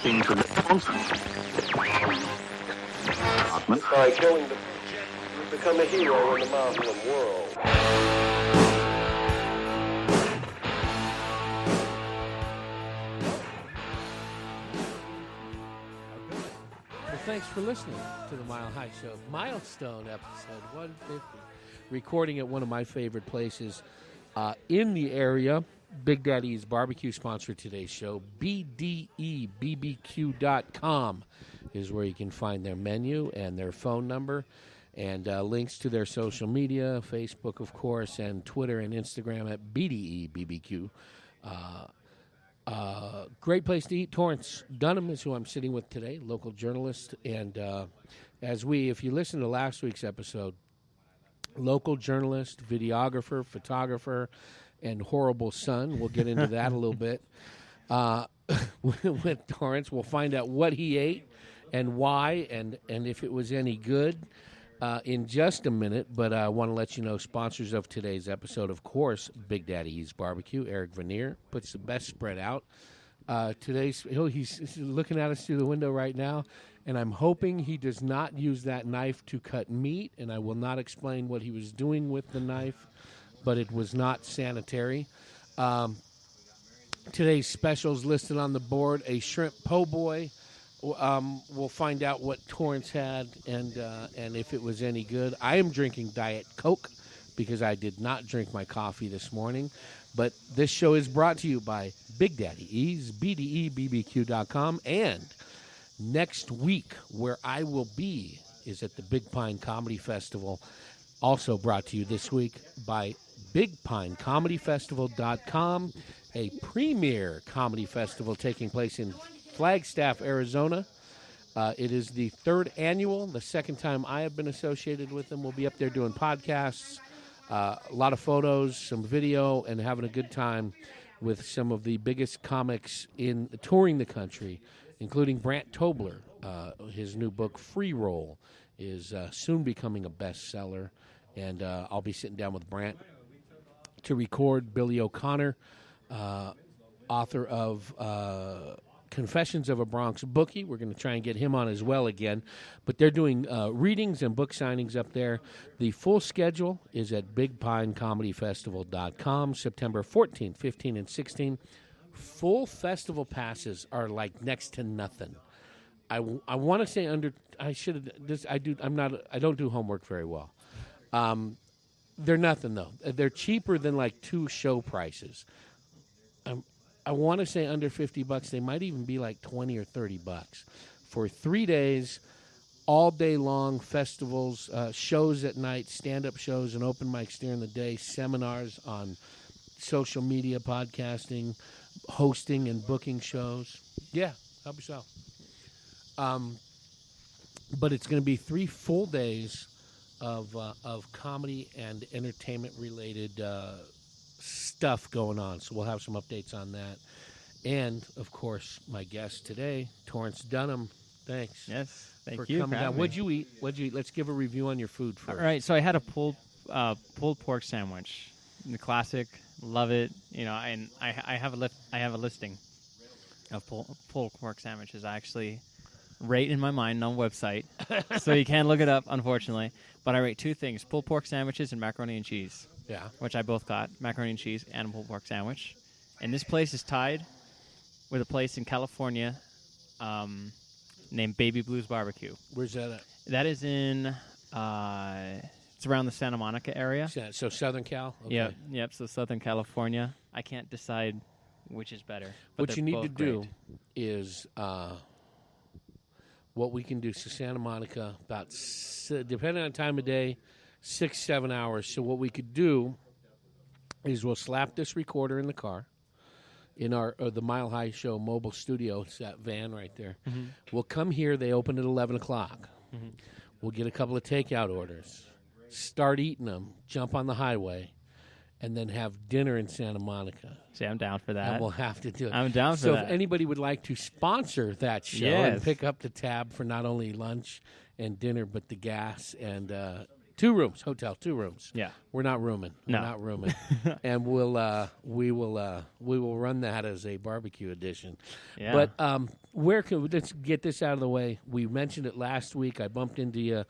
things with By killing the you become a hero in the Muslim world. Well, thanks for listening to the Mile High Show. Milestone episode 150. Recording at one of my favorite places in the area. Big Daddy's Barbecue sponsored today's show. BDEBBQ.com is where you can find their menu and their phone number and links to their social media, Facebook, of course, and Twitter and Instagram at BDEBBQ. Great place to eat. Torrence Dunham is who I'm sitting with today, local journalist. And if you listen to last week's episode, local journalist, videographer, photographer, and horrible son. We'll get into that a little bit. With Torrence, we'll find out what he ate and why and if it was any good in just a minute. But I want to let you know, sponsors of today's episode, of course, Big Daddy's Barbecue. Eric Vernier puts the best spread out. He's looking at us through the window right now, and I'm hoping he does not use that knife to cut meat, and I will not explain what he was doing with the knife, but it was not sanitary. Today's specials listed on the board: a shrimp po' boy. We'll find out what Torrance had and if it was any good. I am drinking Diet Coke because I did not drink my coffee this morning. But this show is brought to you by Big Daddy E's, BDEBBQ.com. And next week, where I will be, is at the Big Pine Comedy Festival. Also brought to you this week by BigPineComedyFestival.com, a premier comedy festival taking place in Flagstaff, Arizona. It is the third annual, the second time I have been associated with them. We'll be up there doing podcasts, a lot of photos, some video, and having a good time with some of the biggest comics in touring the country, including Brant Tobler. His new book, Free Roll, is soon becoming a bestseller. And I'll be sitting down with Brant to record. Billy O'Connor, author of Confessions of a Bronx Bookie. We're going to try and get him on as well again. But they're doing readings and book signings up there. The full schedule is at BigPineComedyFestival.com, September 14th, 15th, and 16th. Full festival passes are like next to nothing. I want to say I don't do homework very well. They're nothing, though. They're cheaper than like two show prices. I want to say under $50. They might even be like $20 or $30 for 3 days, all day long festivals, shows at night, stand-up shows and open mics during the day, seminars on social media, podcasting, hosting and booking shows. Yeah, help yourself. But it's going to be 3 full days of comedy and entertainment-related stuff going on. So we'll have some updates on that. And, of course, my guest today, Torrence Dunham. Thanks. Yes, thank for you coming for down. having What'd you eat? Let's give a review on your food first. All right, so I had a pulled pork sandwich, the classic. Love it. You know, and I have a listing of pulled pork sandwiches. I actually rate in my mind on a website, so you can't look it up, unfortunately. But I rate 2 things: pulled pork sandwiches and macaroni and cheese. Yeah. Which I both got, macaroni and cheese and a pulled pork sandwich. And this place is tied with a place in California named Baby Blues Barbecue. Where's that at? That is in, it's around the Santa Monica area. So Southern Cal? Okay. Yep, so Southern California. I can't decide which is better. But what you need to great. do is what we can do. So Santa Monica, about, depending on time of day, 6-7 hours. So what we could do is we'll slap this recorder in the car in our the Mile High Show mobile studio. It's that van right there. Mm-hmm. We'll come here. They open at 11 o'clock. Mm-hmm. We'll get a couple of takeout orders, start eating them, jump on the highway, and then have dinner in Santa Monica. See, I'm down for that. And we'll have to do it. I'm down for that. So if anybody would like to sponsor that show and pick up the tab for not only lunch and dinner, but the gas and 2 rooms, hotel, 2 rooms. Yeah. We're not rooming. No. We're not rooming. And we will run that as a barbecue edition. Yeah. But let's get this out of the way. We mentioned it last week. I bumped into you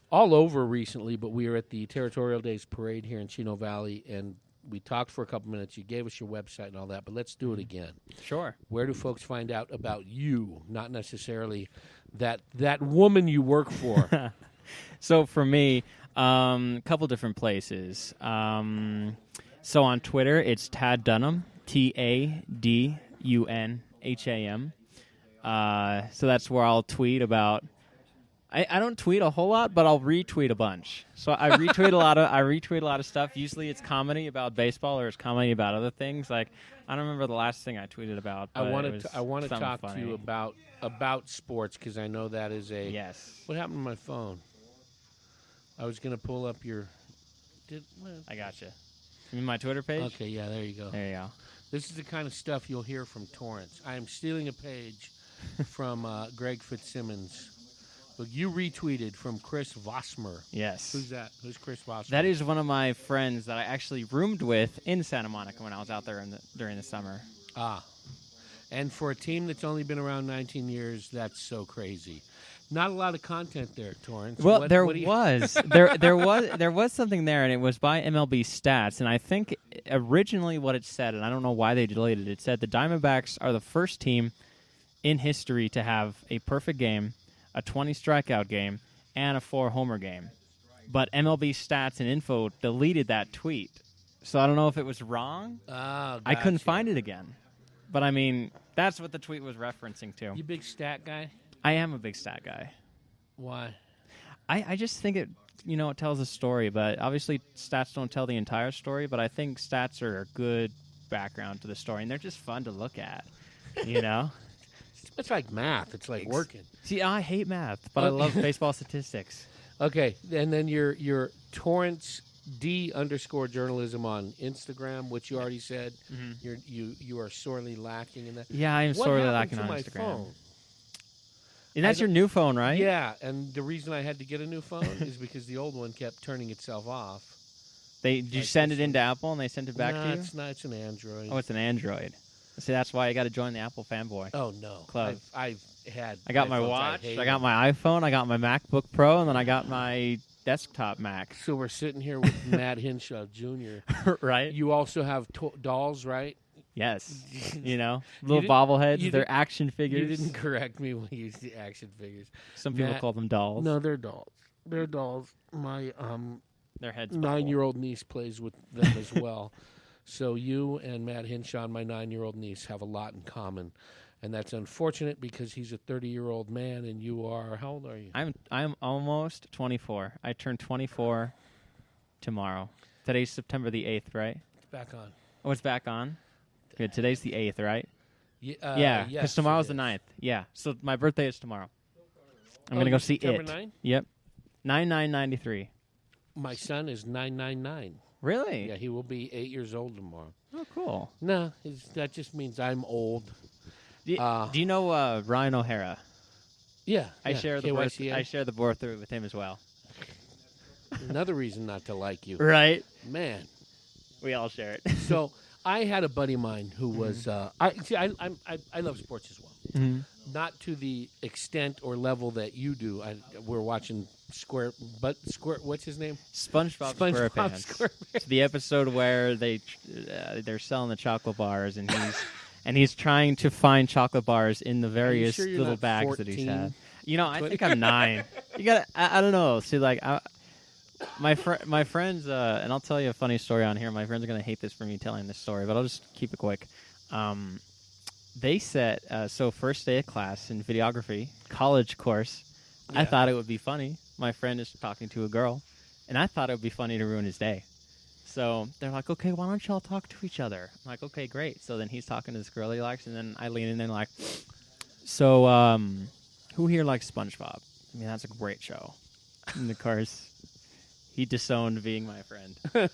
all over recently, but we were at the Territorial Days Parade here in Chino Valley, and we talked for a couple minutes. You gave us your website and all that, but let's do it again. Sure. Where do folks find out about you, not necessarily that woman you work for? So for me, a couple different places. So on Twitter, it's Tad Dunham, TADUNHAM. So that's where I'll tweet about. I don't tweet a whole lot, but I'll retweet a bunch. So I retweet a lot of stuff. Usually it's comedy about baseball or it's comedy about other things. Like I don't remember the last thing I tweeted about. I But want to talk funny. to you about sports because I know that is a Yes. What happened to my phone? I was going to pull up your. I gotcha. You mean my Twitter page? Okay, yeah, there you go. There you go. This is the kind of stuff you'll hear from Torrence. I am stealing a page from Greg Fitzsimmons. But you retweeted from Chris Vossmer. Yes. Who's that? Who's Chris Vossmer? That is one of my friends that I actually roomed with in Santa Monica when I was out there during the summer. Ah. And for a team that's only been around 19 years, that's so crazy. Not a lot of content there, Torrence. Well, there was something there, and it was by MLB Stats. And I think originally what it said, and I don't know why they deleted it, it said the Diamondbacks are the first team in history to have a perfect game, a 20 strikeout game, and a 4-homer game. But MLB Stats and Info deleted that tweet. So I don't know if it was wrong. Oh, gotcha. I couldn't find it again. But, I mean, that's what the tweet was referencing to. You big stat guy? I am a big stat guy. Why? I just think it tells a story, but obviously stats don't tell the entire story, but I think stats are a good background to the story, and they're just fun to look at, It's like math. It's like working. See, I hate math, but I love baseball statistics. Okay, and then your Torrence D_journalism on Instagram, which you already said. Mm-hmm. You are sorely lacking in that. Yeah, I am sorely lacking on my Instagram. Phone? And that's your new phone, right? Yeah, and the reason I had to get a new phone is because the old one kept turning itself off. Did you send it into Apple and they sent it back to you? It's not. It's an Android. Oh, it's an Android. See, that's why I got to join the Apple fanboy. Oh no, Club. I got my watch. I got my iPhone. I got my MacBook Pro, and then I got my desktop Mac. So we're sitting here with Matt Hinshaw Jr. Right? You also have dolls, right? Yes. Little bobbleheads. They're action figures. You didn't correct me when you used the action figures. Some people call them dolls. No, they're dolls. They're dolls. My their heads. 9-year-old niece plays with them as well. So you and Matt Hinshaw, my 9-year-old niece, have a lot in common. And that's unfortunate because he's a 30-year-old man and you are, how old are you? I'm almost 24. I turn 24 tomorrow. Today's September the 8th, right? It's back on. Oh, it's back on? Good. Today's the 8th, right? Yeah, because yes, tomorrow's the 9th. Yeah, so my birthday is tomorrow. I'm going to go see September it. 9? Yep. 9993. My son is 999. Really? Yeah, he will be 8 years old tomorrow. Oh, cool. No, that just means I'm old. Do you know Ryan O'Hara? Yeah. I share the KYCA. I share the birthday with him as well. Another reason not to like you. Right. Man. We all share it. So I had a buddy of mine who was I love sports as well. Mm-hmm. Not to the extent or level that you do. We're watching what's his name? SpongeBob SquarePants. It's the episode where they're selling the chocolate bars and he's trying to find chocolate bars in the various little bags 14? that he's had. I think I'm 9. You got I don't know. See, like my friends, and I'll tell you a funny story on here. My friends are going to hate this for me telling this story, but I'll just keep it quick. They said, first day of class in videography, college course, I thought it would be funny. My friend is talking to a girl, and I thought it would be funny to ruin his day. So they're like, okay, why don't y'all talk to each other? I'm like, okay, great. So then he's talking to this girl he likes, and then I lean in and like, so who here likes SpongeBob? I mean, that's a great show. And of course, he disowned being my friend. You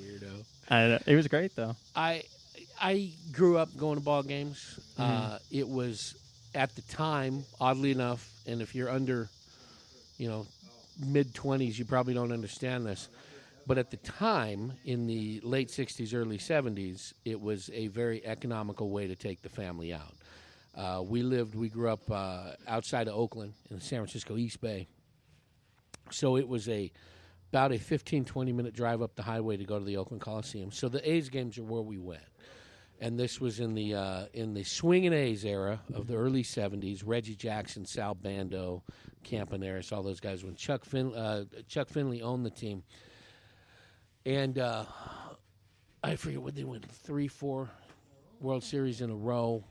weirdo. It was great, though. I grew up going to ball games. Mm-hmm. It was, at the time, oddly enough, and if you're under, mid-20s, you probably don't understand this. But at the time, in the late 60s, early 70s, it was a very economical way to take the family out. We grew up outside of Oakland in the San Francisco East Bay. So it was about a 15, 20-minute drive up the highway to go to the Oakland Coliseum. So the A's games are where we went. And this was in the swinging A's era of the early 70s. Reggie Jackson, Sal Bando, Campaneris, all those guys. When Chuck Finley owned the team. And I forget what they went, 3-4 World Series in a row.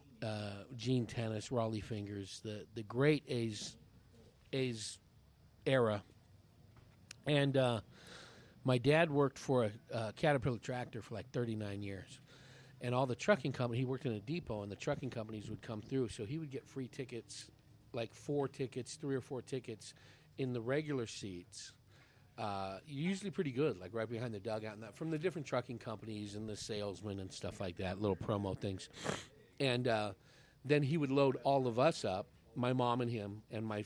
Gene Tennis, Raleigh Fingers, the great A's era. And my dad worked for a Caterpillar tractor for like 39 years. And all the trucking company, he worked in a depot, and the trucking companies would come through. So he would get free tickets, like 3 or 4 tickets in the regular seats. Usually pretty good, like right behind the dugout, and that from the different trucking companies and the salesmen and stuff like that, little promo things. And then he would load all of us up, my mom and him and my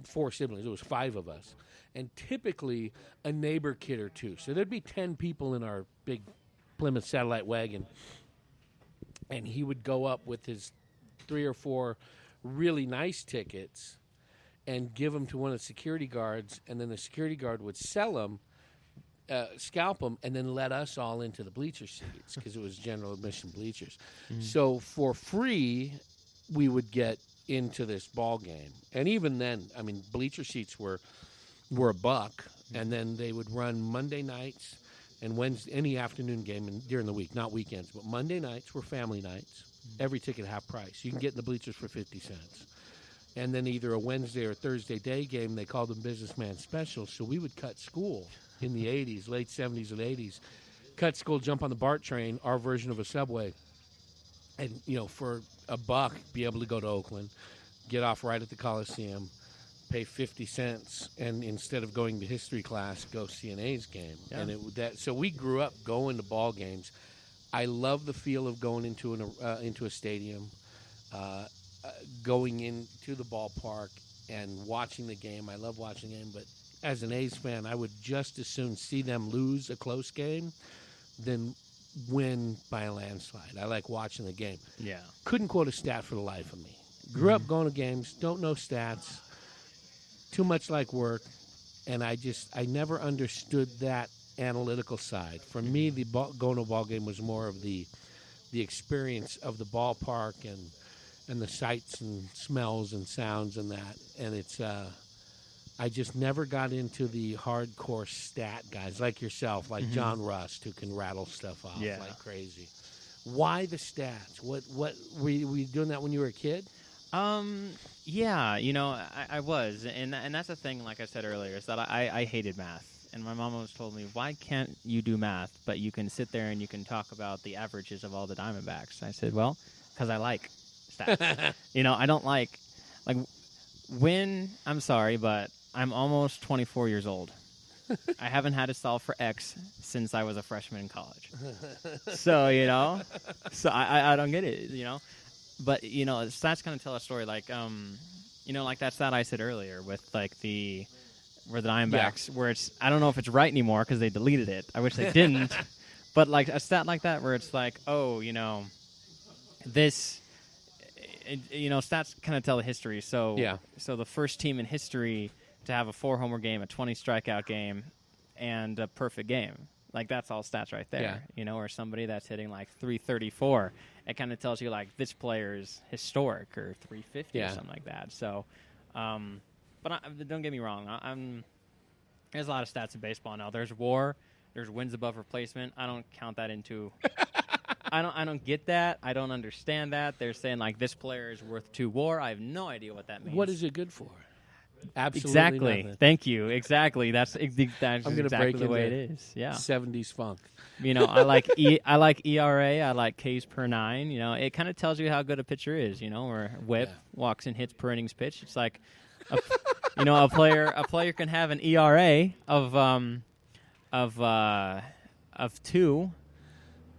4 siblings. It was 5 of us, and typically a neighbor kid or 2. So there'd be 10 people in our big Plymouth satellite wagon, and he would go up with his 3 or 4 really nice tickets and give them to one of the security guards, and then the security guard would sell them, scalp them, and then let us all into the bleacher seats because it was general admission bleachers. So for free, we would get into this ball game. And even then, I mean, bleacher seats were $1, and then they would run Monday nights and Wednesday, any afternoon game and during the week, not weekends. But Monday nights were family nights. Every ticket half price. You can get in the bleachers for 50 cents. And then either a Wednesday or Thursday day game, they called them businessman specials. So we would cut school in the 80s, late 70s and 80s. Cut school, jump on the BART train, our version of a subway. And, for $1, be able to go to Oakland, get off right at the Coliseum, pay 50 cents, and instead of going to history class, go see an A's game. Yeah. And so we grew up going to ball games. I love the feel of going into a stadium, going into the ballpark and watching the game. I love watching the game, but as an A's fan, I would just as soon see them lose a close game than win by a landslide. I like watching the game. Yeah. Couldn't quote a stat for the life of me. Grew up going to games, don't know stats, too much like work, and I never understood that analytical side. For me, going to a ball game was more of the experience of the ballpark and the sights and smells and sounds and that. And it's I just never got into the hardcore stat guys like yourself, like John Rust, who can rattle stuff off like crazy. Why the stats? What were you doing that when you were a kid? Yeah, I was, and that's the thing. Like I said earlier, is that I hated math, and my mom always told me, "Why can't you do math, but you can sit there and you can talk about the averages of all the Diamondbacks?" I said, "Well, because I like stats. I don't like when I'm sorry, but I'm almost 24 years old. I haven't had to solve for X since I was a freshman in college. So so I don't get it, But, stats kind of tell a story like, like that stat I said earlier with, like, where the Diamondbacks, where it's, I don't know if it's right anymore because they deleted it. I wish they didn't. But, like, a stat like that where it's like, oh, stats kind of tell the history. So, so the first team in history to have a 4-homer game, a 20 strikeout game, and a perfect game. Like, that's all stats right there, or somebody that's hitting, like, 334. It kind of tells you, like, this player is historic or 350 or something like that. So, but don't get me wrong. There's a lot of stats in baseball now. There's WAR. There's wins above replacement. I don't count that into I don't get that. I don't understand that. They're saying, like, this player is worth 2 WAR. I have no idea what that means. What is it good for? Absolutely exactly. Nothing. Thank you. Exactly. That's I'm gonna exactly break the way it is. Yeah. 70s funk. I like I like ERA. I like Ks per 9. It kind of tells you how good a pitcher is. Or Whip walks and hits per innings pitch. It's like, a player can have an ERA of 2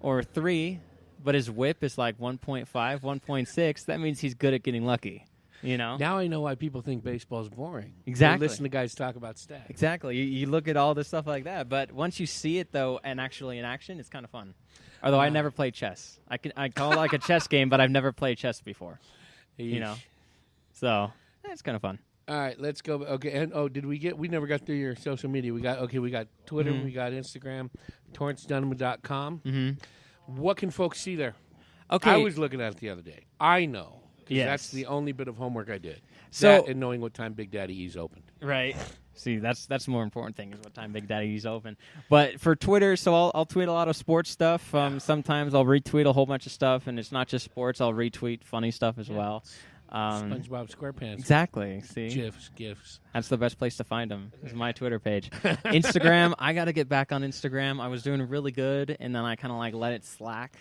or 3, but his Whip is like 1.5, 1.6. That means he's good at getting lucky. You know? Now I know why people think baseball is boring. Exactly. They listen to guys talk about stats. Exactly. You look at all this stuff like that, but once you see it though, and actually in action, it's kind of fun. Although I never played chess. I call it like a chess game, but I've never played chess before. You know, so it's kind of fun. All right, let's go. Okay, and we never got through your social media. We got Twitter, we got Instagram, TorranceDunham.com. Mm-hmm. What can folks see there? Okay, I was looking at it the other day. I know. Yes. That's the only bit of homework I did. So, that and knowing what time Big Daddy E's opened. Right. See, that's the more important thing is what time Big Daddy E's open. But for Twitter, so I'll tweet a lot of sports stuff. Sometimes I'll retweet a whole bunch of stuff, and it's not just sports. I'll retweet funny stuff as well. SpongeBob SquarePants. Exactly. See, GIFs. That's the best place to find them. Is my Twitter page. Instagram. I got to get back on Instagram. I was doing really good, and then I kind of like let it slack,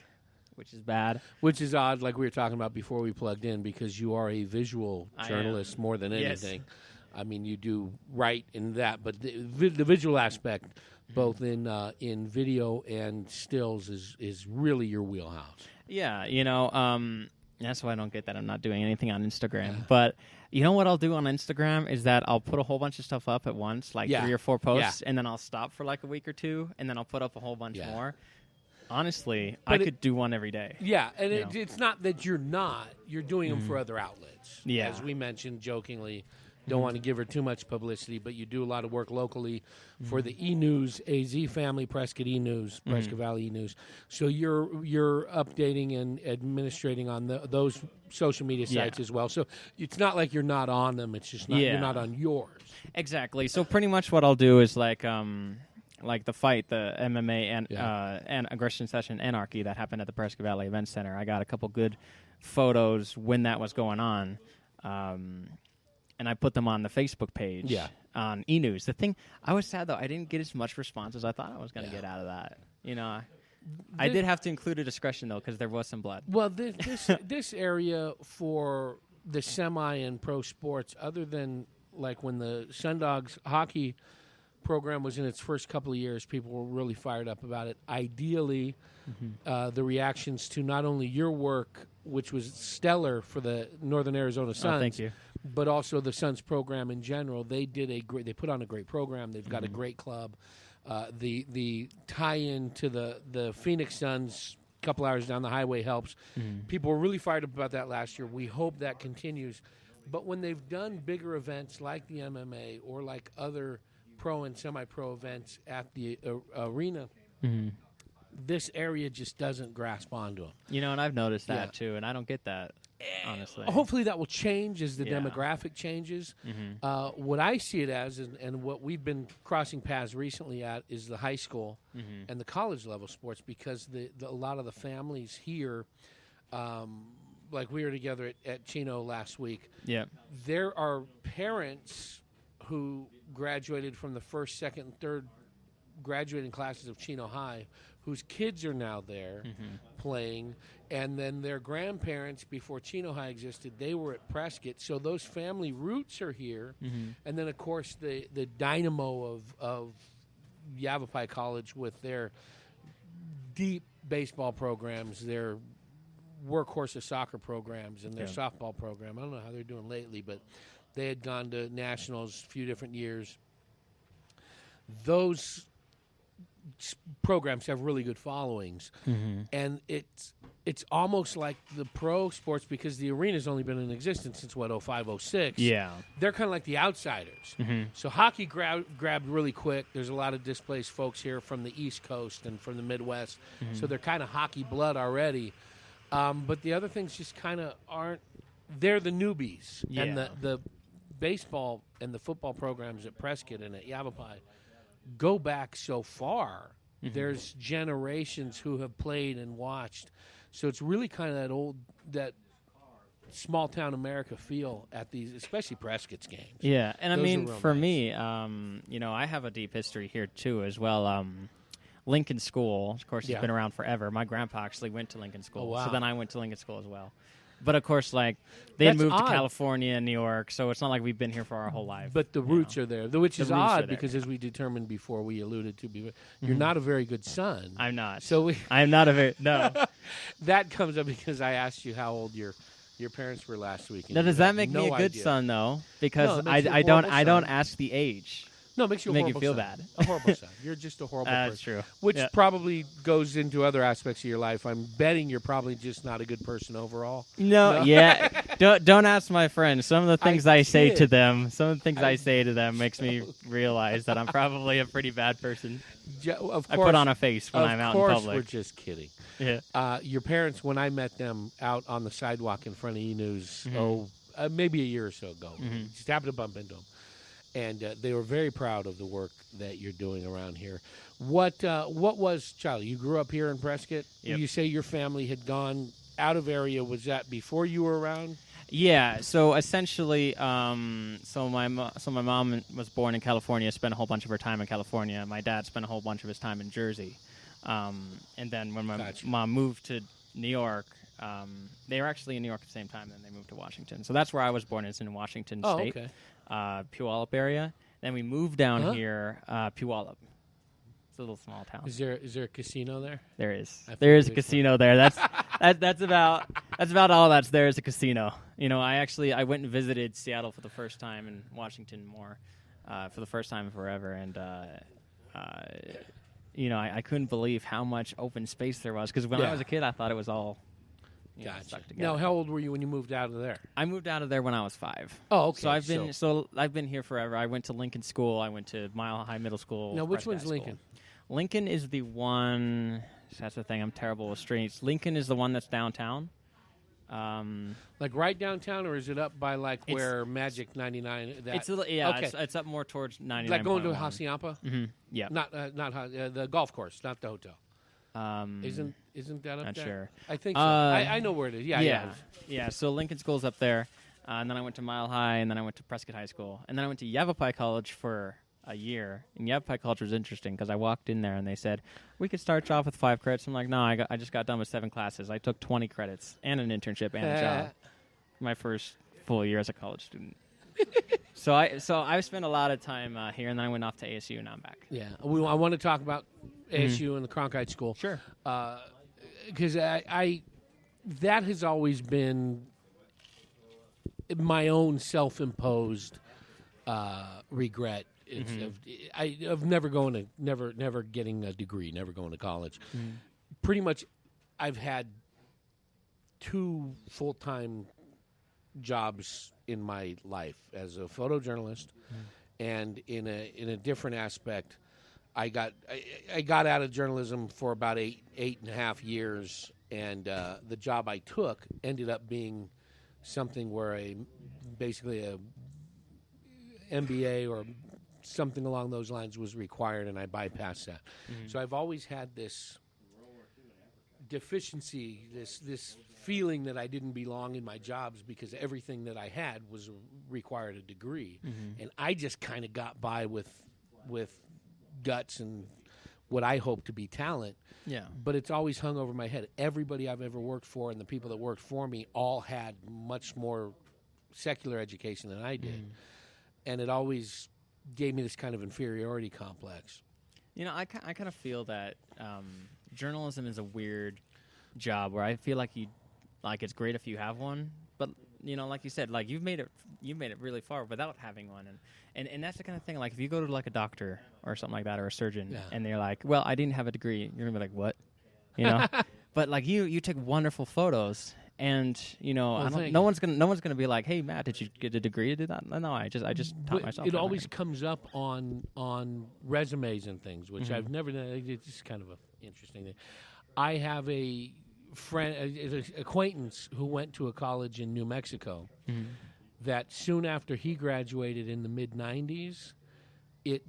which is bad. Which is odd, like we were talking about before we plugged in, because you are a visual journalist more than anything. Yes. I mean, you do write in that, but the visual aspect, both in video and stills, is really your wheelhouse. Yeah, that's why I don't get that I'm not doing anything on Instagram. Yeah. But you know what I'll do on Instagram is that I'll put a whole bunch of stuff up at once, like 3 or 4 posts, and then I'll stop for like a week or two, and then I'll put up a whole bunch more. Honestly, I could do one every day. Yeah, and it's not that you're doing them for other outlets. Yeah. As we mentioned jokingly, don't want to give her too much publicity, but you do a lot of work locally for the E-News, AZ Family, Prescott E-News, Prescott Valley E-News. So you're updating and administrating on those social media sites as well. So it's not like you're not on them. It's just not, you're not on yours. Exactly. So pretty much what I'll do is like the fight, the MMA and aggression session Anarchy that happened at the Prescott Valley Event Center. I got a couple good photos when that was going on. And I put them on the Facebook page on E-News. The thing, I was sad, though. I didn't get as much response as I thought I was going to get out of that. I did have to include a discretion, though, because there was some blood. Well, this area for the semi and pro sports, other than like when the Sundogs hockey program was in its first couple of years, people were really fired up about it. Ideally, the reactions to not only your work, which was stellar for the Northern Arizona Suns, thank you, but also the Suns program in general. They put on a great program. They've got a great club. The tie-in to the Phoenix Suns a couple hours down the highway helps. People were really fired up about that last year. We hope that continues. But when they've done bigger events like the MMA or like other pro and semi-pro events at the arena, this area just doesn't grasp onto them. And I've noticed that too, and I don't get that, honestly. Hopefully that will change as the demographic changes. What I see it as, and what we've been crossing paths recently at, is the high school and the college level sports, because a lot of the families here, like we were together at Chino last week, there are parents who graduated from the first, second, and third graduating classes of Chino High, whose kids are now there playing, and then their grandparents, before Chino High existed, they were at Prescott, so those family roots are here. And then, of course, the dynamo of Yavapai College with their deep baseball programs, their workhorse of soccer programs, and their softball program. I don't know how they're doing lately, but they had gone to nationals a few different years. Those programs have really good followings, and it's almost like the pro sports, because the arena's only been in existence since 05, 06. Yeah, they're kind of like the outsiders. So hockey grabbed really quick. There's a lot of displaced folks here from the East Coast and from the Midwest, so they're kind of hockey blood already. But the other things just kind of aren't. They're the newbies, and the baseball and the football programs at Prescott and at Yavapai go back so far. There's generations who have played and watched, so it's really kind of that small town America feel at these, especially Prescott's games. Yeah, and Those I mean, for nice. me, I have a deep history here too as well. Lincoln School, of course, has been around forever. My grandpa actually went to Lincoln School, so then I went to Lincoln School as well. But, of course, they moved to California and New York, so it's not like we've been here for our whole life. But the roots are there, which is odd because, as we determined before, we alluded to, you're not a very good son. I'm not. So I'm not a very – no. That comes up because I asked you how old your Your parents were last week. And Now, you does had that make me no a good idea. son though? No, Because it makes you a I don't horrible son. ask the age. No, it makes you a Make you horrible feel son. bad. A horrible son. You're just a horrible person. That's true. Which Yeah. probably goes into other aspects of your life. I'm betting you're probably just not a good person overall. No, yeah. Don't ask my friends. Some of the things I say to kid. them, I say to them makes me realize that I'm probably a pretty bad person. Of course, I put on a face when I'm out in Of public. course, we're just kidding. Yeah. Your parents, when I met them out on the sidewalk in front of E-News, Mm-hmm. Maybe a year or so ago, just happened to bump into them. And they were very proud of the work that you're doing around here. What was, Charlie, you grew up here in Prescott? Yep. You say your family had gone out of area. Was that before you were around? Yeah, so essentially, so my mom was born in California, spent a whole bunch of her time in California. My dad spent a whole bunch of his time in Jersey. And then when my Gotcha. mom moved to New York, they were actually in New York at the same time, then they moved to Washington. So that's where I was born, is in Washington State. Okay. Puyallup area. Then we moved down here, Puyallup. It's a little small town. Is there a casino there? There is. I There is a figured as casino there. That's about all that's there is a casino. You know, I went and visited Seattle for the first time and Washington more for the first time in forever, and you know, I couldn't believe how much open space there was, because when I was a kid, I thought it was all stuck together. Now, how old were you when you moved out of there? I moved out of there when I was 5. Oh, okay. So I've been here forever. I went to Lincoln School. I went to Mile High Middle School. Now, which Prescott one's School. Lincoln? Lincoln is the one. That's the thing. I'm terrible with streets. Lincoln is the one that's downtown. Like right downtown, or is it up by like where Magic 99? It's a little, yeah. Okay. It's up more towards 99. Like going to Hacienda? Mm-hmm. Yeah. Not the golf course, not the hotel. Isn't that up Not there? sure. I think so. I know where it is. Yeah. So Lincoln School's up there, and then I went to Mile High, and then I went to Prescott High School, and then I went to Yavapai College for a year. And Yavapai College was interesting because I walked in there and they said, we could start you off with 5 credits. I'm like, no, I just got done with 7 classes. I took 20 credits and an internship and a job. My first full year as a college student. So I spent a lot of time here, and then I went off to ASU, and now I'm back. Yeah. I want to talk about ASU and the Cronkite School. Sure. Because that has always been my own self-imposed regret. Of never getting a degree, never going to college. Pretty much, I've had 2 full-time jobs in my life as a photojournalist, and in a different aspect. I got out of journalism for about 8.5 years, and the job I took ended up being something where basically a MBA or something along those lines was required, and I bypassed that. So I've always had this deficiency, this feeling that I didn't belong in my jobs because everything that I had required a degree, and I just kind of got by with guts and what I hope to be talent. Yeah. But it's always hung over my head. Everybody I've ever worked for and the people that worked for me all had much more secular education than I did, and it always gave me this kind of inferiority complex. You know, I kind of feel that journalism is a weird job where I feel like it's great if you have one, but you know, like you said, like you've made it really far without having one, and that's the kind of thing. Like if you go to like a doctor or something like that, or a surgeon, and they're like, "Well, I didn't have a degree," you're gonna be like, "What?" You know. But like you take wonderful photos. And you know, no one's gonna be like, "Hey, Matt, did you get a degree to do that?" No, I just taught myself. It always comes up on resumes and things, which I've never done. It's just kind of an interesting thing. I have a friend, an acquaintance who went to a college in New Mexico. That soon after he graduated in the mid '90s, it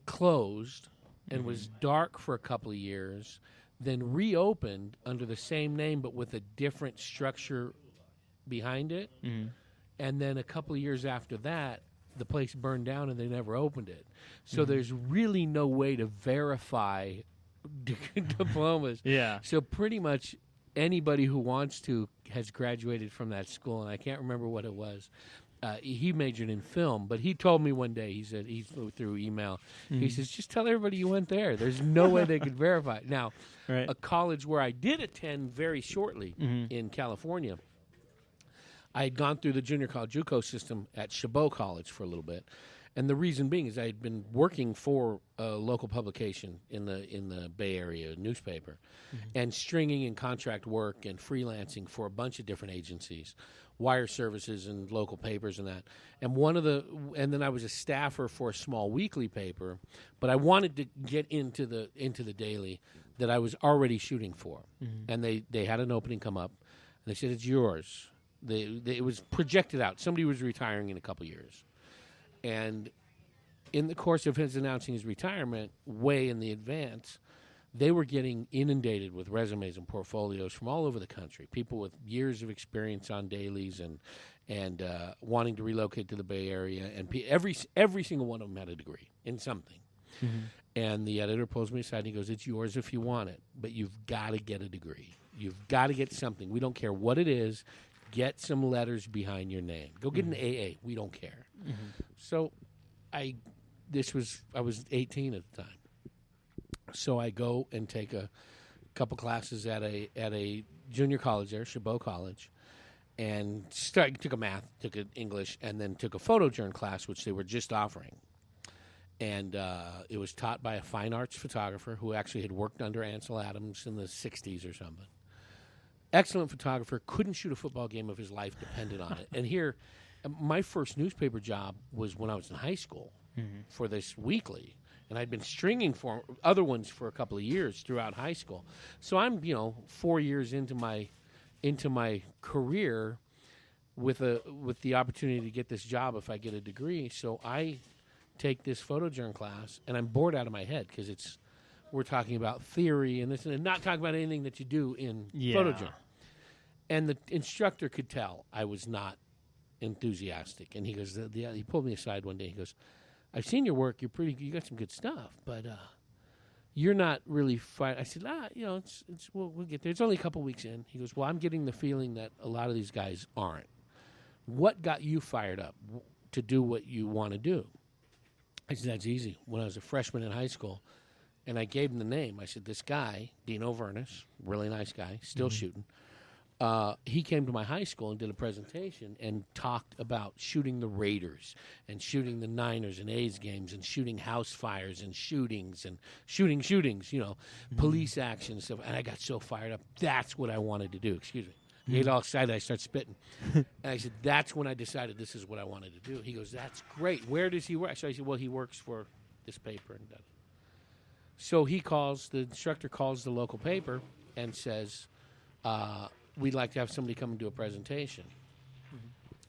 closed and was dark for a couple of years. Then reopened under the same name but with a different structure behind it. And then a couple of years after that, the place burned down and they never opened it. So there's really no way to verify diplomas. Yeah. So pretty much anybody who wants to has graduated from that school, and I can't remember what it was. He majored in film, but he told me one day, he said, he flew through email, he says, just tell everybody you went there. There's no way they could verify it. Now, a college where I did attend very shortly in California, I had gone through the junior college JUCO system at Chabot College for a little bit, and the reason being is I had been working for a local publication in the Bay Area newspaper, and stringing and contract work and freelancing for a bunch of different agencies, wire services and local papers and that. And then I was a staffer for a small weekly paper, but I wanted to get into the daily that I was already shooting for, and they had an opening come up, and they said it's yours. It was projected out. Somebody was retiring in a couple years. And in the course of his announcing his retirement, way in the advance, they were getting inundated with resumes and portfolios from all over the country. People with years of experience on dailies and wanting to relocate to the Bay Area. And every single one of them had a degree in something. And the editor pulls me aside and he goes, it's yours if you want it, but you've got to get a degree. You've got to get something. We don't care what it is. Get some letters behind your name. Go get an AA. We don't care. So I was 18 at the time. So I go and take a couple classes at a junior college there, Chabot College, and took a math, took an English, and then took a photojourn class, which they were just offering. And it was taught by a fine arts photographer who actually had worked under Ansel Adams in the 60s or something. Excellent photographer, couldn't shoot a football game if his life depended on it. And here, my first newspaper job was when I was in high school for this weekly. And I'd been stringing for other ones for a couple of years throughout high school. So I'm, 4 years into my career with the opportunity to get this job if I get a degree. So I take this photojourn class, and I'm bored out of my head because we're talking about theory and this and not talking about anything that you do in photojourn. And the instructor could tell I was not enthusiastic. And he goes, he pulled me aside one day. He goes, I've seen your work. You got some good stuff, but you're not really fine. I said, we'll get there. It's only a couple weeks in. He goes, well, I'm getting the feeling that a lot of these guys aren't. What got you fired up to do what you want to do? I said, that's easy. When I was a freshman in high school, and I gave him the name. I said, this guy, Dino Vernus, really nice guy, still shooting. He came to my high school and did a presentation and talked about shooting the Raiders and shooting the Niners and A's games and shooting house fires and shootings, police action and stuff. And I got so fired up. That's what I wanted to do. Excuse me. I get all excited. I start spitting. And I said, that's when I decided this is what I wanted to do. He goes, that's great. Where does he work? So I said, well, he works for this paper. And so the instructor calls the local paper and says, we'd like to have somebody come and do a presentation.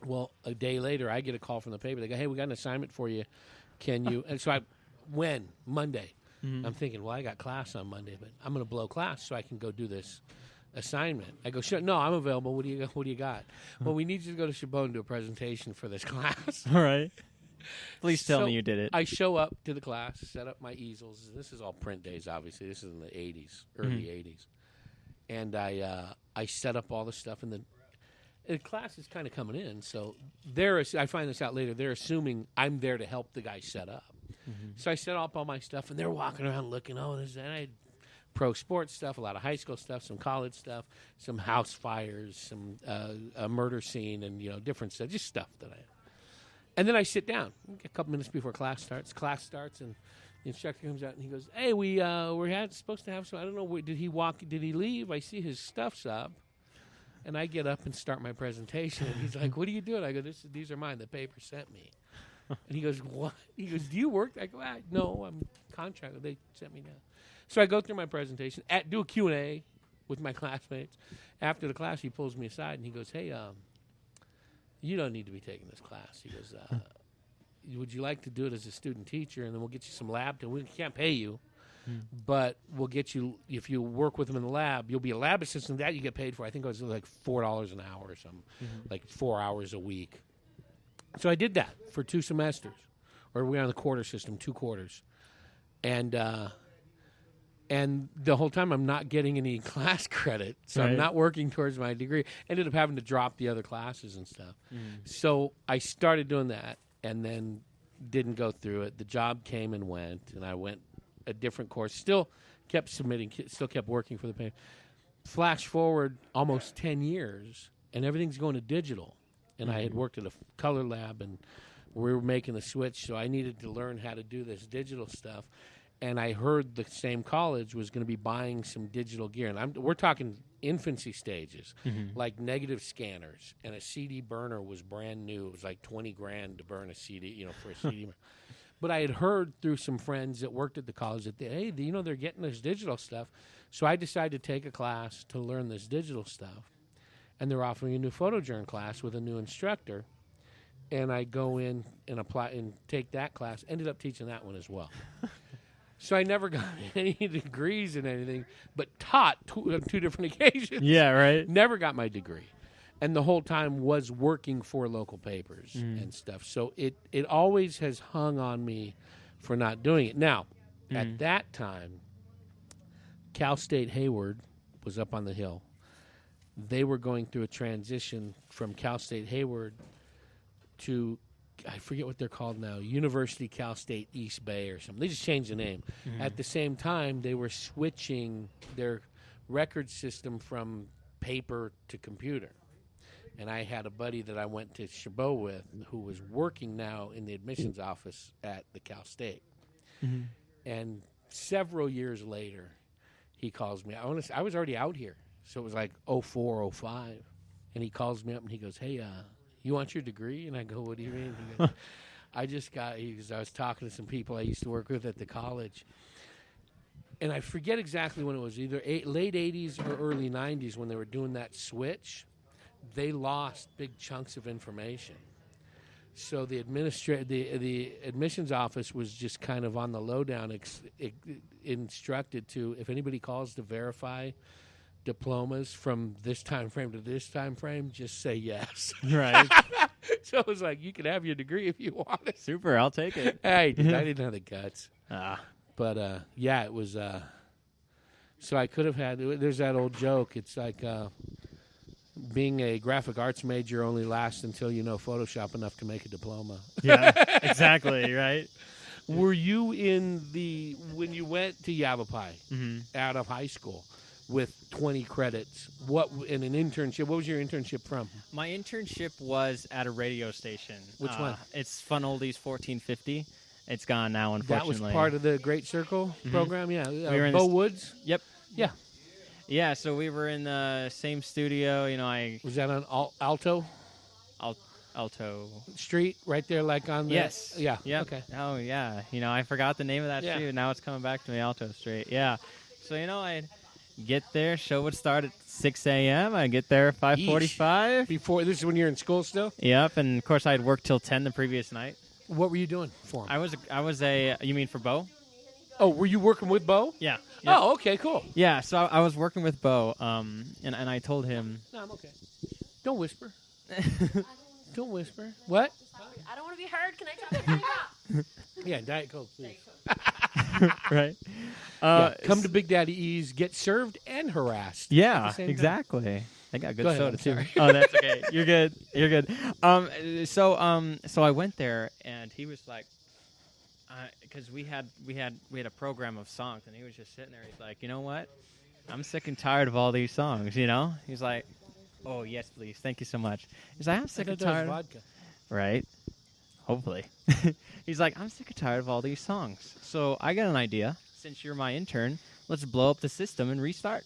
Well, a day later, I get a call from the paper. They go, hey, we got an assignment for you. Can you? And so when? Monday. I'm thinking, well, I got class on Monday, but I'm going to blow class so I can go do this assignment. I go, sure, no, I'm available. What do you got? Well, we need you to go to Chabot and do a presentation for this class. All right. Please tell me you did it. I show up to the class, set up my easels. This is all print days, obviously. This is in the 80s, early 80s. And I set up all the stuff, and the class is kind of coming in. So I find this out later, they're assuming I'm there to help the guy set up. So I set up all my stuff, and they're walking around looking, and I had pro sports stuff, a lot of high school stuff, some college stuff, some house fires, some a murder scene, and supprint stuff, just stuff that I had. And then I sit down a couple minutes before class starts. Class starts, and the instructor comes out and he goes, "Hey, we're supposed to have some. I don't know. Did he walk? Did he leave? I see his stuff's up." And I get up and start my presentation. And he's like, "What are you doing?" I go, "These are mine. The paper sent me." And he goes, "What?" He goes, "Do you work?" I go, "No, I'm contracted. They sent me down." So I go through my presentation, do a Q&A with my classmates. After the class, he pulls me aside and he goes, "Hey, you don't need to be taking this class." He goes, would you like to do it as a student teacher, and then we'll get you some lab time. We can't pay you, but we'll get you, if you work with them in the lab, you'll be a lab assistant. That you get paid for. I think it was like $4 an hour or something, like 4 hours a week. So I did that for 2 semesters, or we're on the quarter system, 2 quarters. And the whole time I'm not getting any class credit, so I'm not working towards my degree. Ended up having to drop the other classes and stuff. So I started doing that, and then didn't go through it. The job came and went, and I went a different course. Still kept submitting, still kept working for the paper. Flash forward almost 10 years, and everything's going to digital. and I had worked at a color lab, and we were making the switch, so I needed to learn how to do this digital stuff. And I heard the same college was going to be buying some digital gear, and we're talking infancy stages, like negative scanners, and a CD burner was brand new. It was like $20,000 to burn a CD, for a CD. But I had heard through some friends that worked at the college that they're getting this digital stuff. So I decided to take a class to learn this digital stuff, and they're offering a new photojourn class with a new instructor. And I go in and apply and take that class. Ended up teaching that one as well. So I never got any degrees in anything, but taught on 2 different occasions. Yeah, right. Never got my degree. And the whole time was working for local papers and stuff. So it always has hung on me for not doing it. Now, at that time, Cal State Hayward was up on the hill. They were going through a transition from Cal State Hayward to, I forget what they're called now, University Cal State East Bay or something. They just changed the name. At the same time, they were switching their record system from paper to computer. And I had a buddy that I went to Chabot with who was working now in the admissions office at the Cal State. And several years later, he calls me. I was already out here. So it was like 04, 05. And he calls me up and he goes, hey, you want your degree? And I go, what do you mean? He goes, I was talking to some people I used to work with at the college. And I forget exactly when it was, either late 80s or early 90s when they were doing that switch. They lost big chunks of information. So the admissions office was just kind of on the lowdown, instructed to, if anybody calls to verify diplomas from this time frame to this time frame, just say yes. Right. So it was like, you can have your degree if you want it. Super, I'll take it. I didn't have the guts. But, it was... so I could have had... There's that old joke. It's like... being a graphic arts major only lasts until you know Photoshop enough to make a diploma. Yeah, exactly, right? Were you when you went to Yavapai out of high school with 20 credits, in an internship, what was your internship from? My internship was at a radio station. Which one? It's Fun Oldies 1450. It's gone now, unfortunately. That was part of the Great Circle program, yeah. We were in Bo Woods? Yep. Yeah. Yeah, so we were in the same studio. Was that on Alto? Alto Street, right there, like on the... Yes. Yeah. Yep. Okay. Oh, yeah. I forgot the name of that street. Now it's coming back to me, Alto Street. Yeah. So, I'd get there. Show would start at 6 a.m. I'd get there at 5:45. Before, this is when you're in school still? Yep, and, of course, I'd work till 10 the previous night. What were you doing for him? I was a... You mean for Bo? Oh, were you working with Bo? Yeah. Yep. Oh, okay, cool. Yeah, so I was working with Bo, and I told him... No, I'm okay. Don't whisper. Don't whisper. What? I don't want to be heard. Can I talk about Yeah, Diet Coke, please. Right. Come to Big Daddy E's, get served and harassed. Yeah, exactly. They got good soda too. Sorry. Oh, that's okay. You're good. You're good. So I went there, and he was like... Because we had a program of songs, and he was just sitting there. He's like, you know what? I'm sick and tired of all these songs. He's like, oh yes, please, thank you so much. He's like, I'm sick and tired. Vodka. Right? Hopefully. He's like, I'm sick and tired of all these songs. So I got an idea. Since you're my intern, let's blow up the system and restart.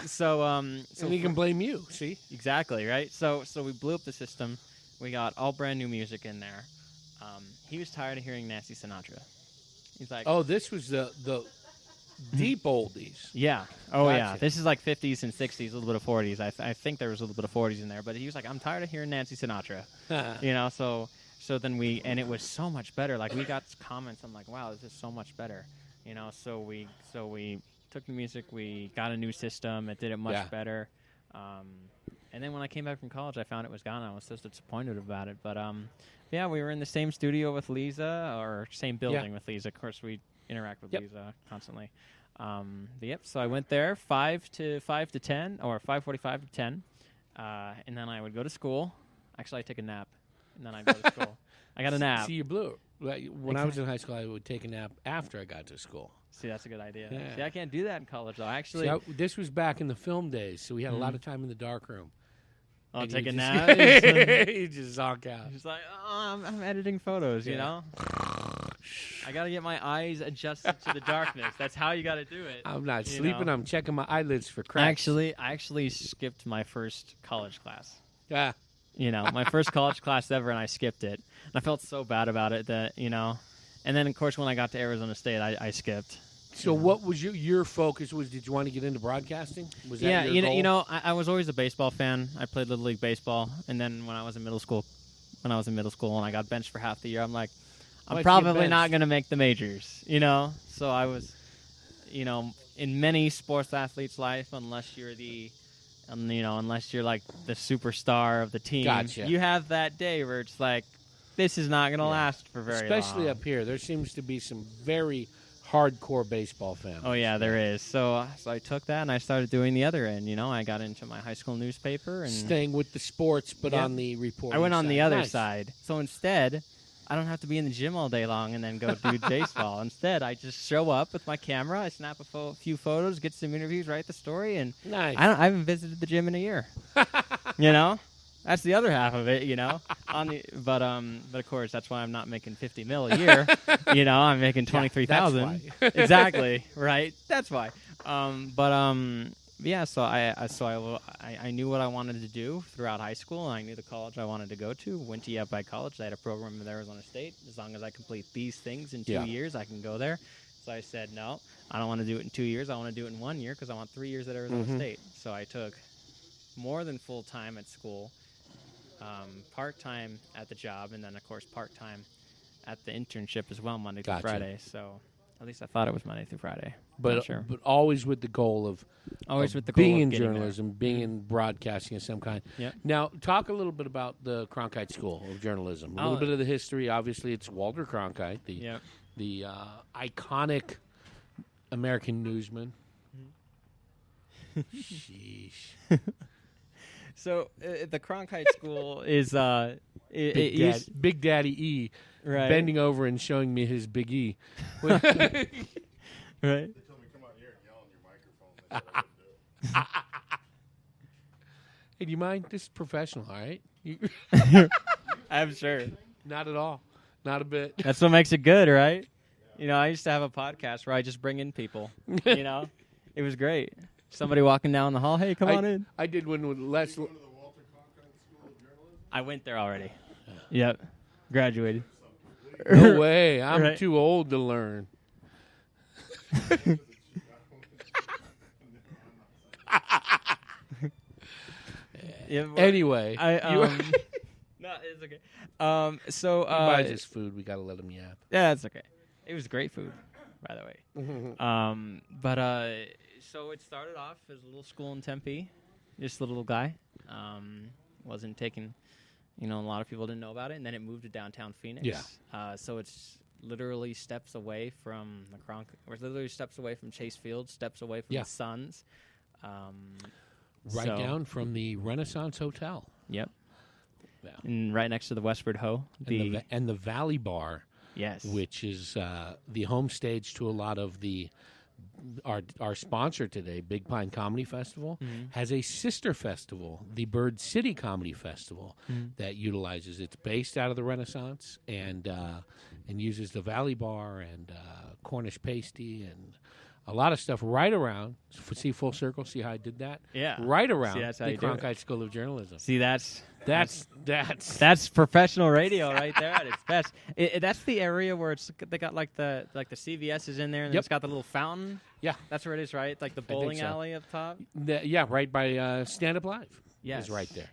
So we can blame you. See? Exactly, right? So we blew up the system. We got all brand new music in there. He was tired of hearing Nancy Sinatra. He's like, oh, this was the deep oldies. Yeah. Oh, Gotcha. yeah. This is like 50s and 60s, a little bit of 40s. I think there was a little bit of 40s in there. But he was like, I'm tired of hearing Nancy Sinatra. So then and it was so much better. Like, we got comments. I'm like, wow, this is so much better. So we took the music. We got a new system. It did it much better. And then when I came back from college, I found it was gone. I was so disappointed about it. But, yeah, we were in the same studio with Lisa, or same building with Lisa. Of course, we interact with Lisa constantly. So I went there 5 to 10, or 5:45 to 10, and then I would go to school. Actually, I'd take a nap, and then I'd go to school. I got a nap. See, you blew. When I was in high school, I would take a nap after I got to school. See, that's a good idea. Yeah. See, I can't do that in college, though. Actually, this was back in the film days, so we had a lot of time in the dark room. I'll And take you a just- nap. You just zonk out. He's like, oh, I'm editing photos, you Yeah. know? I got to get my eyes adjusted to the darkness. That's how you got to do it. I'm not You sleeping. know? I'm checking my eyelids for cracks. I actually skipped my first college class. Yeah. You know, my first college class ever, and I skipped it. And I felt so bad about it that, you know. And then, of course, when I got to Arizona State, I skipped. So what was your focus? Did you want to get into broadcasting? Was that Yeah, your goal? you know, I was always a baseball fan. I played Little League baseball. And then when I was in middle school and I got benched for half the year, I'm like, I'm Why'd you get probably not benched? going to make the majors, you know? So I was, you know, in many sports athletes' life, unless you're like the superstar of the team, Gotcha. you have that day where it's like, this is not going to last for very long. Especially up here. There seems to be some very hardcore baseball fans. Oh, yeah, there is. So I took that and I started doing the other end, you know? I got into my high school newspaper. And Staying with the sports, but Yep. on the reporting I went on side. the other Nice. side. So instead, I don't have to be in the gym all day long and then go do baseball. Instead, I just show up with my camera, I snap a few photos, get some interviews, write the story, and Nice. I haven't visited the gym in a year. You know? That's the other half of it, you know. But of course, that's why I'm not making $50 million a year. You know, I'm making $23,000. that's Exactly, right? That's why. Yeah. So I knew what I wanted to do throughout high school, and I knew the college I wanted to go to. Went to UPI College. They had a program at Arizona State. As long as I complete these things in 2 Yeah. years, I can go there. So I said, no, I don't want to do it in 2 years. I want to do it in 1 year because I want 3 years at Arizona State. So I took more than full time at school. Part-time at the job, and then, of course, part-time at the internship as well, Monday through Gotcha. Friday. So at least I thought it was Monday through Friday. But Not sure. but always with the goal of Always of with the goal being of in getting there. journalism, being in broadcasting of some kind. Yep. Now, talk a little bit about the Cronkite School of Journalism. A little bit of the history. Obviously, it's Walter Cronkite, the iconic American newsman. Sheesh. So the Cronkite School is Big Daddy E right. bending over and showing me his big E. right. They told me come out here and yell on your microphone. That's what I would do. Hey, do you mind? This is professional, all right? I'm sure. Not at all. Not a bit. That's what makes it good, right? You know, I used to have a podcast where I just bring in people. You know, it was great. Somebody walking down the hall, hey, come on in. I did one with Les. Going to the Walter Cronkite School of Journalism? I went there already. Yep. Graduated. No way. I'm Right. too old to learn. Yeah, well, Anyway, no, it's okay. So he buys his food. We got to let him yap. yeah, it's okay. It was great food, by the way. So it started off as a little school in Tempe, just a little guy. Wasn't taking, you know, a lot of people didn't know about it, and then it moved to downtown Phoenix. Yeah. So it's literally steps away from the We're literally steps away from Chase Field, steps away from Yeah. the Suns. Right So- down from the Renaissance Hotel. Yep. Yeah. And right next to the Westward Ho. And the Valley Bar, Yes. which is the home stage to a lot of our sponsor today, Big Pine Comedy Festival, has a sister festival, the Bird City Comedy Festival, that utilizes. It's based out of the Renaissance and uses the Valley Bar and Cornish pasty and a lot of stuff right around. See full circle. See how I did that? Yeah. Right around See, that's how the you do it. Cronkite School of Journalism. See, that's That's professional radio right there at its best. That's the area where they got like the CVS is in there, and Yep. it's got the little fountain. Yeah. That's where it is, right? Like the think bowling so. alley up top. Yeah, right by Stand Up Live. Yes. Is right there.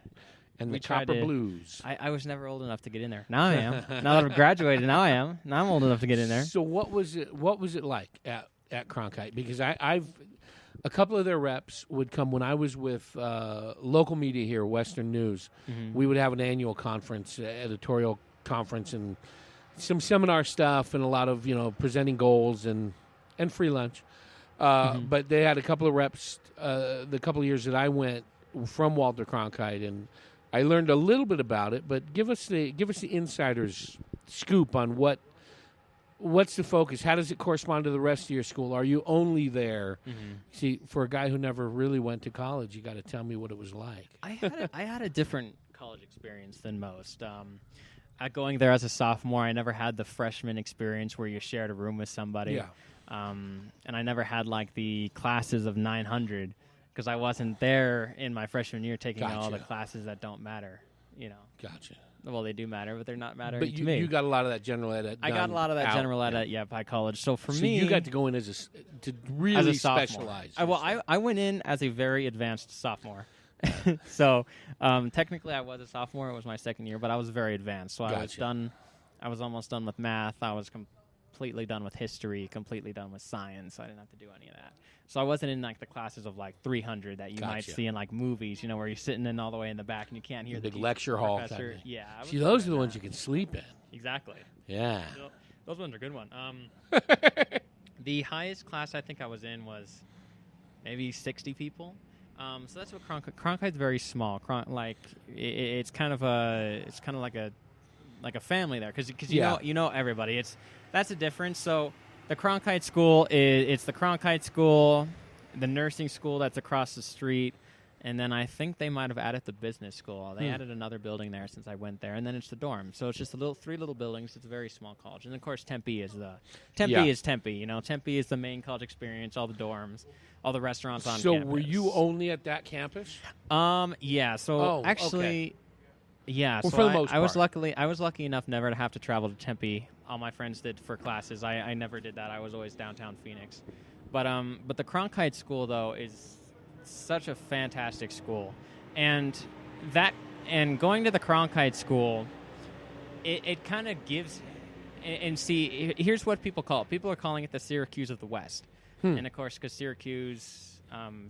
And We the tried Copper to- Blues. I was never old enough to get in there. Now I am. Now that I've graduated, now I am. Now I'm old enough to get in there. So what was it like at Cronkite? Because I've a couple of their reps would come when I was with local media here, Western News. We would have an annual conference, editorial conference, and some seminar stuff, and a lot of presenting goals and free lunch. But they had a couple of reps the couple of years that I went from Walter Cronkite, and I learned a little bit about it. But give us the insider's scoop on what what's the focus? How does it correspond to the rest of your school? Are you only there? See, for a guy who never really went to college, you got to tell me what it was like. I had a different college experience than most. Going there as a sophomore, I never had the freshman experience where you shared a room with somebody. Yeah. And I never had like the classes of 900 because I wasn't there in my freshman year taking all the classes that don't matter. You know. Gotcha. Well, they do matter, but they're not mattering But to me. you got a lot of that general ed. I got a lot of that general ed by college. So for me, you got to go in to really as a sophomore. specialize. I went in as a very advanced sophomore. So technically, I was a sophomore. It was my second year, but I was very advanced. So I was done. I was almost done with math. I was completely done with history. Completely done with science. I didn't have to do any of that. So I wasn't in like the classes of like 300 that you might see in like movies. You know, where you're sitting in all the way in the back and you can't hear the big lecture hall. Professor. Yeah. See, those are the ones you can sleep in. Exactly. Yeah. So, those ones are good ones. The highest class I think I was in was maybe 60 people. So that's what Cronkite's very small. It's kind of like a family there because you know everybody. That's the difference. So the Cronkite school it's the Cronkite school, the nursing school that's across the street, and then I think they might have added the business school. They added another building there since I went there, and then it's the dorm. So it's just three little buildings. It's a very small college, and of course Tempe is Tempe. You know, Tempe is the main college experience. All the dorms, all the restaurants on campus. So were you only at that campus? Yeah. So actually. Okay. Yeah, well, so for the most part. I was lucky enough never to have to travel to Tempe. All my friends did for classes. I never did that. I was always downtown Phoenix. But the Cronkite school though is such a fantastic school, and going to the Cronkite school, it kind of gives. And see, here's what people call it. People are calling it the Syracuse of the West, and of course, because Syracuse.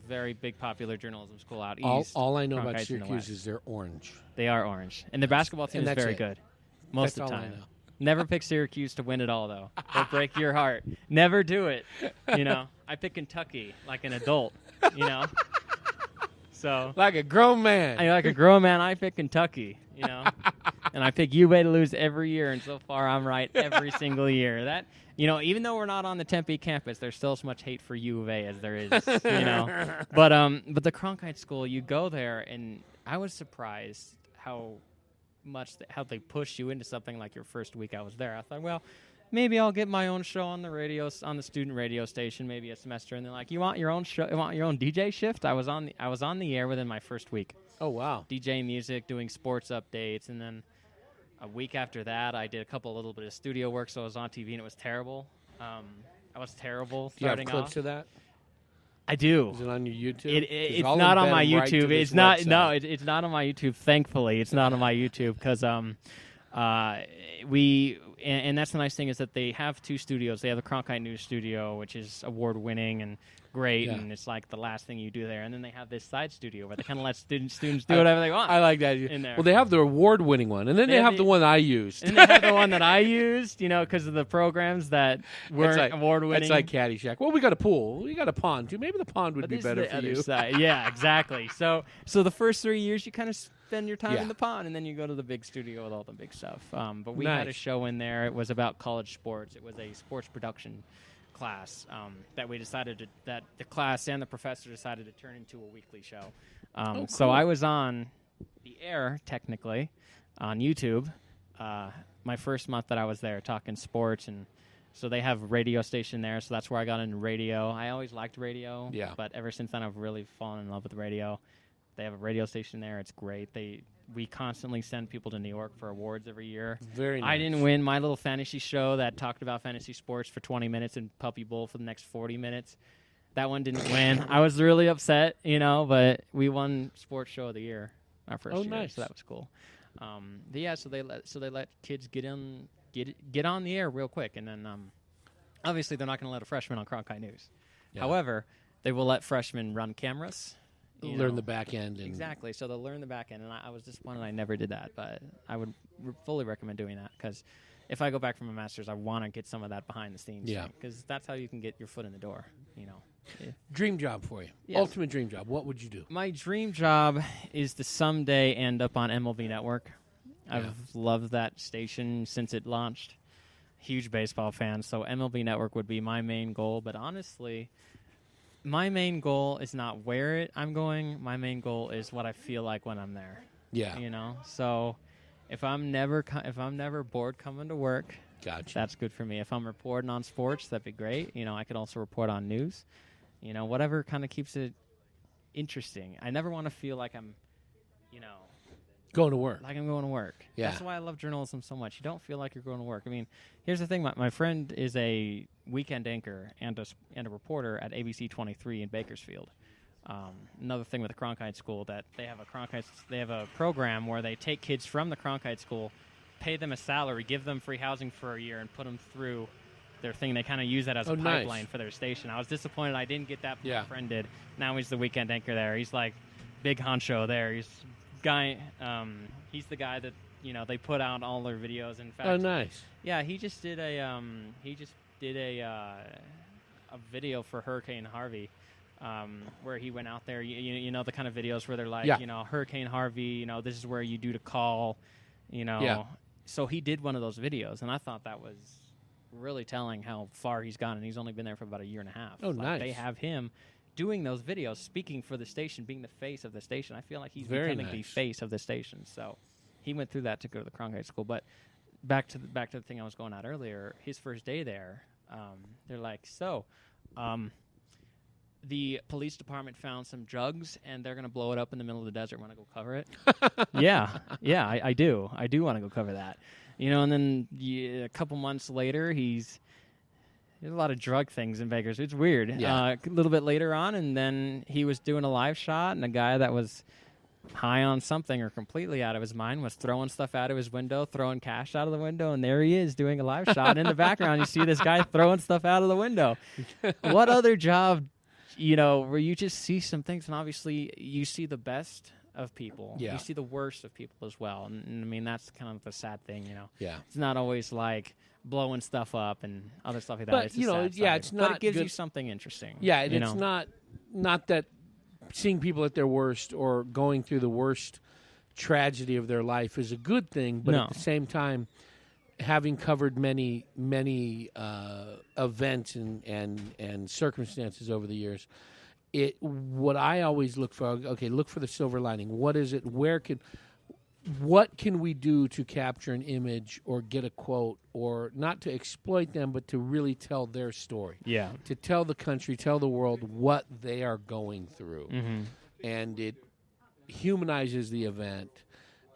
Very big popular journalism school out east. All I know Cronkite's about Syracuse is they're orange. They are orange. And the basketball team is very good. Most of the time. Never pick Syracuse to win it all, though. They'll break your heart. Never do it. You know, I pick Kentucky like an adult, you know. So like a grown man. I pick Kentucky, you know. And I pick UVA to lose every year, and so far I'm right every single year. That, you know, even though we're not on the Tempe campus, there's still as much hate for U of A as there is, you know. But the Cronkite school, you go there, and I was surprised how they push you into something like your first week I was there. I thought, well, maybe I'll get my own show on the radio, on the student radio station, maybe a semester. And they're like, you want your own show? You want your own DJ shift? I was on the air within my first week. Oh wow! DJ music, doing sports updates, and then. A week after that, I did a little bit of studio work, so I was on TV, and it was terrible. I was terrible starting off. Do you have clips of that? I do. Is it on your YouTube? It's not on my YouTube. It's not. Website. No, it's not on my YouTube. Thankfully, it's not on my YouTube because and that's the nice thing is that they have two studios. They have the Cronkite News Studio, which is award-winning and great, and it's like the last thing you do there. And then they have this side studio where they kind of let students do whatever they want. I like that. In there. Well, they have the award-winning one, and then they have the one I used. And they have the one that I used, you know, because of the programs that weren't award-winning. It's like Caddyshack. Well, we got a pool. We got a pond, too. Maybe the pond would be better for you. Side. Yeah, exactly. So the first 3 years, you kind of spend your time in the pond, and then you go to the big studio with all the big stuff. But we had a show in there. It was about college sports. It was a sports production class that we decided that the class and the professor decided to turn into a weekly show. Cool. So I was on the air, technically, on YouTube my first month that I was there talking sports. And so they have a radio station there, so that's where I got into radio. I always liked radio, but ever since then I've really fallen in love with radio. They have a radio station there. It's great. We constantly send people to New York for awards every year. Very nice. I didn't win my little fantasy show that talked about fantasy sports for 20 minutes and Puppy Bowl for the next 40 minutes. That one didn't win. I was really upset, you know, but we won Sports Show of the Year our first year. Nice. So that was cool. But yeah, so they let kids get on the air real quick, and then obviously they're not going to let a freshman on Cronkite News. Yeah. However, they will let freshmen run cameras. Learn the back end. Exactly. So they'll learn the back end. And I was disappointed I never did that. But I would fully recommend doing that because if I go back from a master's, I want to get some of that behind the scenes. Yeah. Because that's how you can get your foot in the door, you know. Yeah. Dream job for you. Yes. Ultimate dream job. What would you do? My dream job is to someday end up on MLB Network. I've loved that station since it launched huge baseball fan, so MLB Network would be my main goal. But honestly, my main goal is not where I'm going. My main goal is what I feel like when I'm there. Yeah. You know, so if I'm never bored coming to work, Gotcha. that's good for me. If I'm reporting on sports, that'd be great. You know, I could also report on news. You know, whatever kind of keeps it interesting. I never want to feel like I'm, you know, Going to work. like I'm going to work. Yeah. That's why I love journalism so much. You don't feel like you're going to work. I mean, here's the thing. My friend is a weekend anchor and a reporter at ABC 23 in Bakersfield. Another thing with the Cronkite School, that they have a program where they take kids from the Cronkite School, pay them a salary, give them free housing for a year, and put them through their thing. They kind of use that as a nice. pipeline for their station. I was disappointed I didn't get that, but Yeah. my friend did. Now he's the weekend anchor there. He's like big honcho there. He's the guy that, you know, they put out all their videos. In fact, Oh, nice. yeah, he just did a video for Hurricane Harvey, where he went out there. You know, the kind of videos where they're like, Yeah. you know, Hurricane Harvey, you know, this is where you do to call, you know. Yeah. So he did one of those videos, and I thought that was really telling how far he's gone, and he's only been there for about a year and a half. Oh, Like, nice. They have him doing those videos, speaking for the station, being the face of the station. I feel like he's Very becoming the nice. face of the station. So he went through that to go to the Cronkite School. But back to the thing I was going at earlier, his first day there, they're like, the police department found some drugs, and they're going to blow it up in the middle of the desert. Want to go cover it? yeah, I do. I do want to go cover that. You know, and then a couple months later, there's a lot of drug things in Vegas. It's weird. Yeah. A little bit later on, and then he was doing a live shot, and a guy that was high on something or completely out of his mind was throwing stuff out of his window, throwing cash out of the window, and there he is doing a live shot. And in the background, you see this guy throwing stuff out of the window. What other job, you know, where you just see some things, and obviously you see the best of people. Yeah. You see the worst of people as well. And I mean, that's kind of the sad thing, you know. Yeah. It's not always like blowing stuff up and other stuff like that. But, It's you the know, sad yeah, side. it's But not it gives good- you something interesting. Yeah, and you it's know? not that seeing people at their worst or going through the worst tragedy of their life is a good thing, but No. at the same time, having covered many events and circumstances over the years, what I always look for, look for the silver lining. What is it? What can we do to capture an image or get a quote, or not to exploit them, but to really tell their story? Yeah. To tell the country, tell the world what they are going through. Mm-hmm. And it humanizes the event.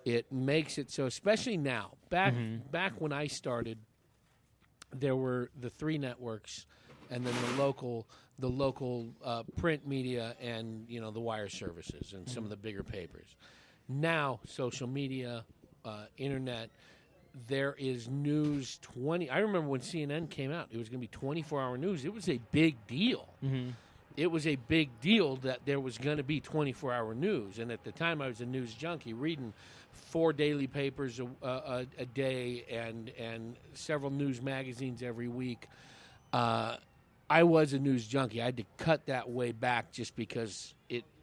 It makes it so, especially now, back when I started, there were the three networks and then the local print media and, you know, the wire services and some of the bigger papers. Now, social media, internet, there is news 20. I remember when CNN came out, it was going to be 24-hour news. It was a big deal. Mm-hmm. It was a big deal that there was going to be 24-hour news. And at the time, I was a news junkie, reading 4 daily papers a day and several news magazines every week. I was a news junkie. I had to cut that way back just because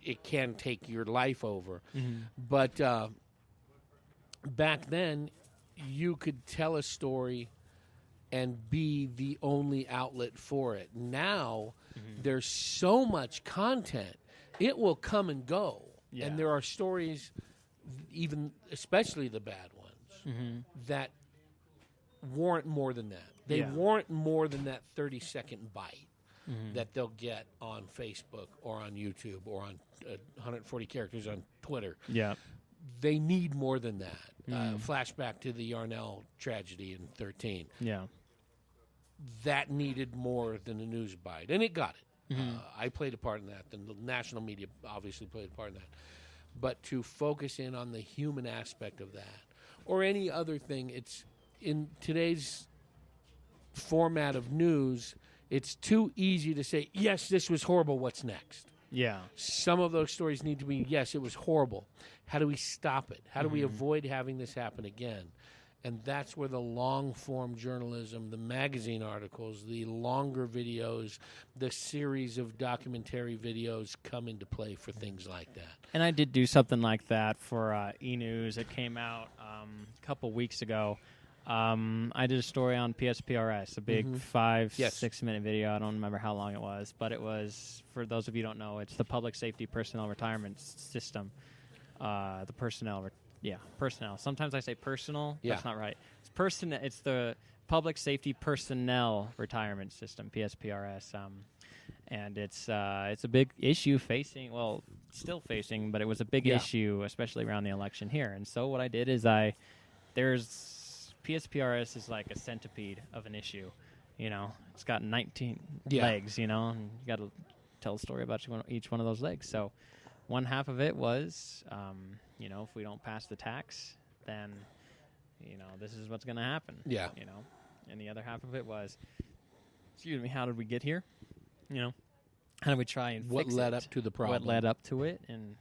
it can take your life over. Mm-hmm. But back then, you could tell a story and be the only outlet for it. Now, there's so much content, it will come and go. Yeah. And there are stories, even especially the bad ones, that warrant more than that. They Yeah. warrant more than that 30-second bite that they'll get on Facebook or on YouTube or on 140 characters on Twitter. Yeah. They need more than that. Flashback to the Yarnell tragedy in 2013. Yeah. That needed more than a news bite, and it got it. I played a part in that. The national media obviously played a part in that. But to focus in on the human aspect of that, or any other thing, it's in today's format of news, it's too easy to say, yes, this was horrible, what's next? Yeah. Some of those stories need to be, yes, it was horrible. How do we stop it? How do we avoid having this happen again? And that's where the long-form journalism, the magazine articles, the longer videos, the series of documentary videos come into play for things like that. And I did do something like that for E! News. It came out a couple weeks ago. I did a story on PSPRS, a big 5-6 minute video. I don't remember how long it was, but it was, for those of you who don't know, it's the Public Safety Personnel Retirement System. The personnel, personnel. Sometimes I say personal. Yeah. That's not right. It's the Public Safety Personnel Retirement System, PSPRS. And it's a big issue still facing, but it was a big issue, especially around the election here. And so what I did is PSPRS is like a centipede of an issue. It's got 19 legs, and you got to tell a story about each one of those legs. So one half of it was, if we don't pass the tax, then, this is what's going to happen. Yeah. And the other half of it was, how did we get here? How do we try and what fix led it? up to the problem? What led up to it, and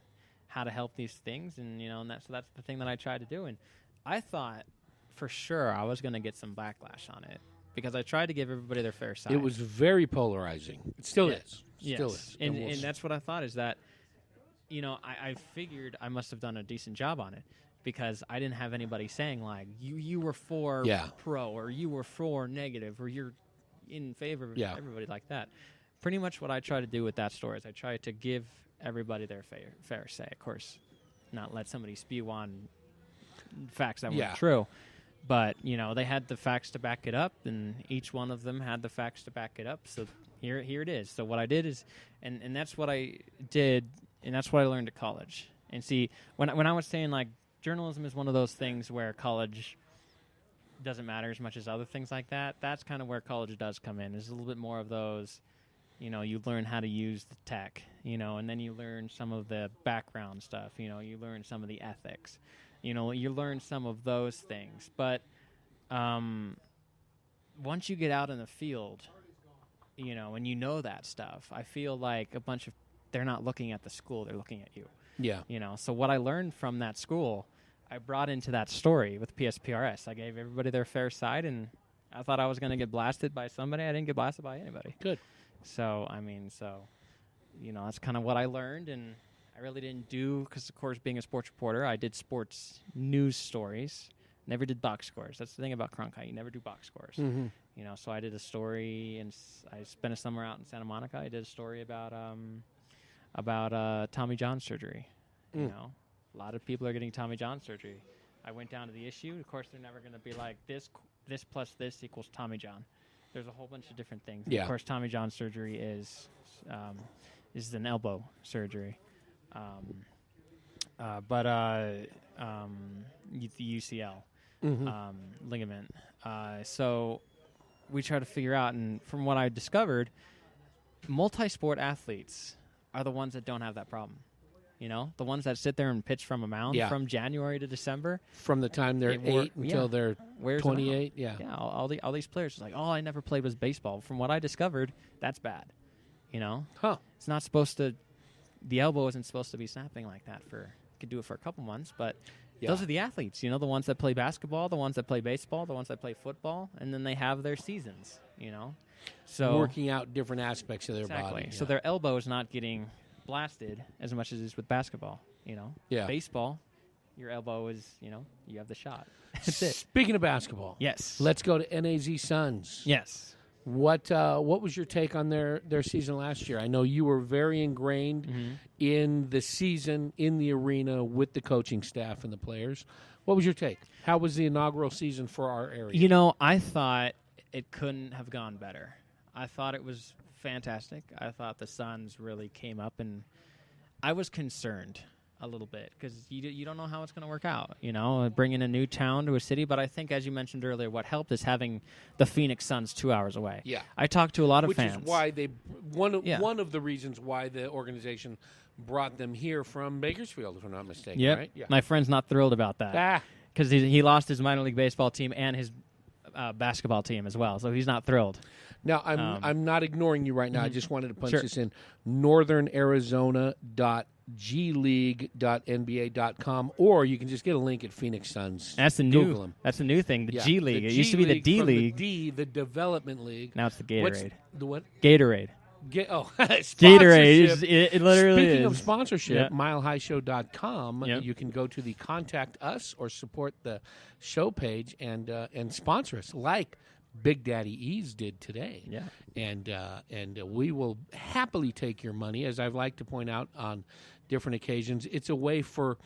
how to help these things, and that's the thing that I tried to do. And I thought for sure I was going to get some backlash on it because I tried to give everybody their fair side. It was very polarizing. It still is. Still is. And that's what I thought is that, I figured I must have done a decent job on it because I didn't have anybody saying like you were for pro or you were for negative or you're in favor of everybody like that. Pretty much what I try to do with that story is I try to give everybody their fair say. Of course, not let somebody spew on facts that weren't true. But, they had the facts to back it up, and each one of them had the facts to back it up. So here it is. So what I did is, and that's what I did, and that's what I learned at college. And see, when I was saying, like, journalism is one of those things where college doesn't matter as much as other things like that, that's kind of where college does come in. There's a little bit more of those, you learn how to use the tech, and then you learn some of the background stuff, you learn some of the ethics. You learn some of those things. But once you get out in the field, and that stuff, I feel like they're not looking at the school, they're looking at you. Yeah. So what I learned from that school, I brought into that story with PSPRS. I gave everybody their fair side, and I thought I was going to get blasted by somebody. I didn't get blasted by anybody. Good. So, that's kind of what I learned, and I really didn't because, of course, being a sports reporter, I did sports news stories. Never did box scores. That's the thing about Cronkite. You never do box scores. Mm-hmm. So I did a story, and I spent a summer out in Santa Monica. I did a story about Tommy John surgery. A lot of people are getting Tommy John surgery. I went down to the issue. Of course, they're never going to be like this plus this equals Tommy John. There's a whole bunch of different things. Yeah. Of course, Tommy John surgery is an elbow surgery. The UCL ligament. So we try to figure out, and from what I discovered, multi-sport athletes are the ones that don't have that problem. The ones that sit there and pitch from a mound from January to December. From the time they're 8 until they're 28. Yeah. Yeah. All these players are like, all I never played was baseball. From what I discovered, that's bad. Huh? It's not supposed to. The elbow isn't supposed to be snapping like that you could do it for a couple months, but those are the athletes, the ones that play basketball, the ones that play baseball, the ones that play football, and then they have their seasons, So working out different aspects of their body. So their elbow is not getting blasted as much as it is with basketball, Yeah. Baseball, your elbow is, you have the shot. That's it. Speaking of basketball. Yes. Let's go to NAZ Suns. Yes. What was your take on their season last year? I know you were very ingrained in the season, in the arena, with the coaching staff and the players. What was your take? How was the inaugural season for our area? I thought it couldn't have gone better. I thought it was fantastic. I thought the Suns really came up, and I was concerned a little bit because you don't know how it's going to work out, bringing a new town to a city. But I think, as you mentioned earlier, what helped is having the Phoenix Suns 2 hours away. Yeah. I talked to a lot of fans. Which is why one of the reasons why the organization brought them here from Bakersfield, if I'm not mistaken, right? Yeah. My friend's not thrilled about that because he lost his minor league baseball team and his basketball team as well, so he's not thrilled. Now, I'm not ignoring you right now. I just wanted to punch this in. northernarizona.gleague.nba.com, or you can just get a link at Phoenix Suns. That's the new thing, the G League. It used to be the D League. The development league. Now it's the Gatorade. The what? Gatorade. Gatorade. Sponsorship. It literally Speaking is. of sponsorship, Yeah. milehighshow.com, Yep. you can go to the contact us or support the show page and sponsor us like Big Daddy Ease did today. Yeah. And we will happily take your money, as I've liked to point out on different occasions. It's a way for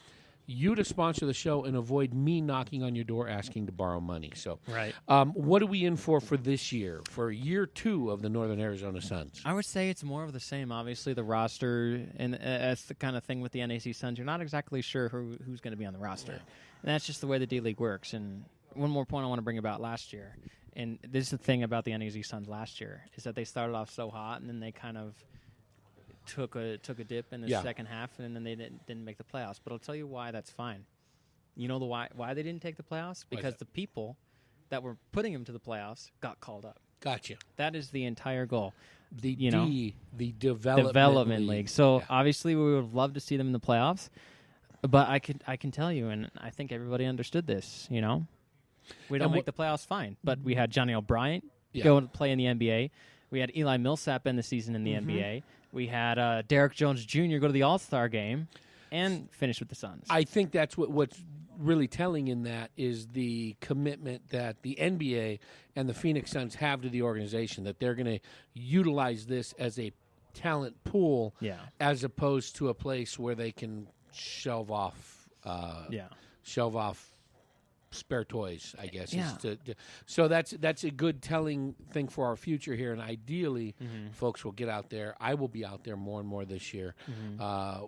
you to sponsor the show and avoid me knocking on your door asking to borrow money. So, Right. What are we in for this year, for year 2 of the Northern Arizona Suns? I would say it's more of the same. Obviously, the roster, and that's the kind of thing with the NAC Suns. You're not exactly sure who's going to be on the roster. And that's just the way the D-League works. And one more point I want to bring about last year, and this is the thing about the NAC Suns last year, is that they started off so hot, and then they kind of took a dip in the second half, and then they didn't make the playoffs. But I'll tell you why that's fine. You know why they didn't take the playoffs? Because the people that were putting them to the playoffs got called up. Gotcha. That is the entire goal. The Development league. So obviously we would love to see them in the playoffs, but I can tell you, and I think everybody understood this. We don't make the playoffs, fine. But we had Johnny O'Bryant go and play in the NBA. We had Eli Millsap end the season in the NBA. We had Derek Jones Jr. go to the All-Star game and finish with the Suns. I think that's what's really telling in that is the commitment that the NBA and the Phoenix Suns have to the organization, that they're going to utilize this as a talent pool as opposed to a place where they can shelve off spare toys, I guess. So that's a good telling thing for our future here, and ideally folks will get out there. I will be out there more and more this year. I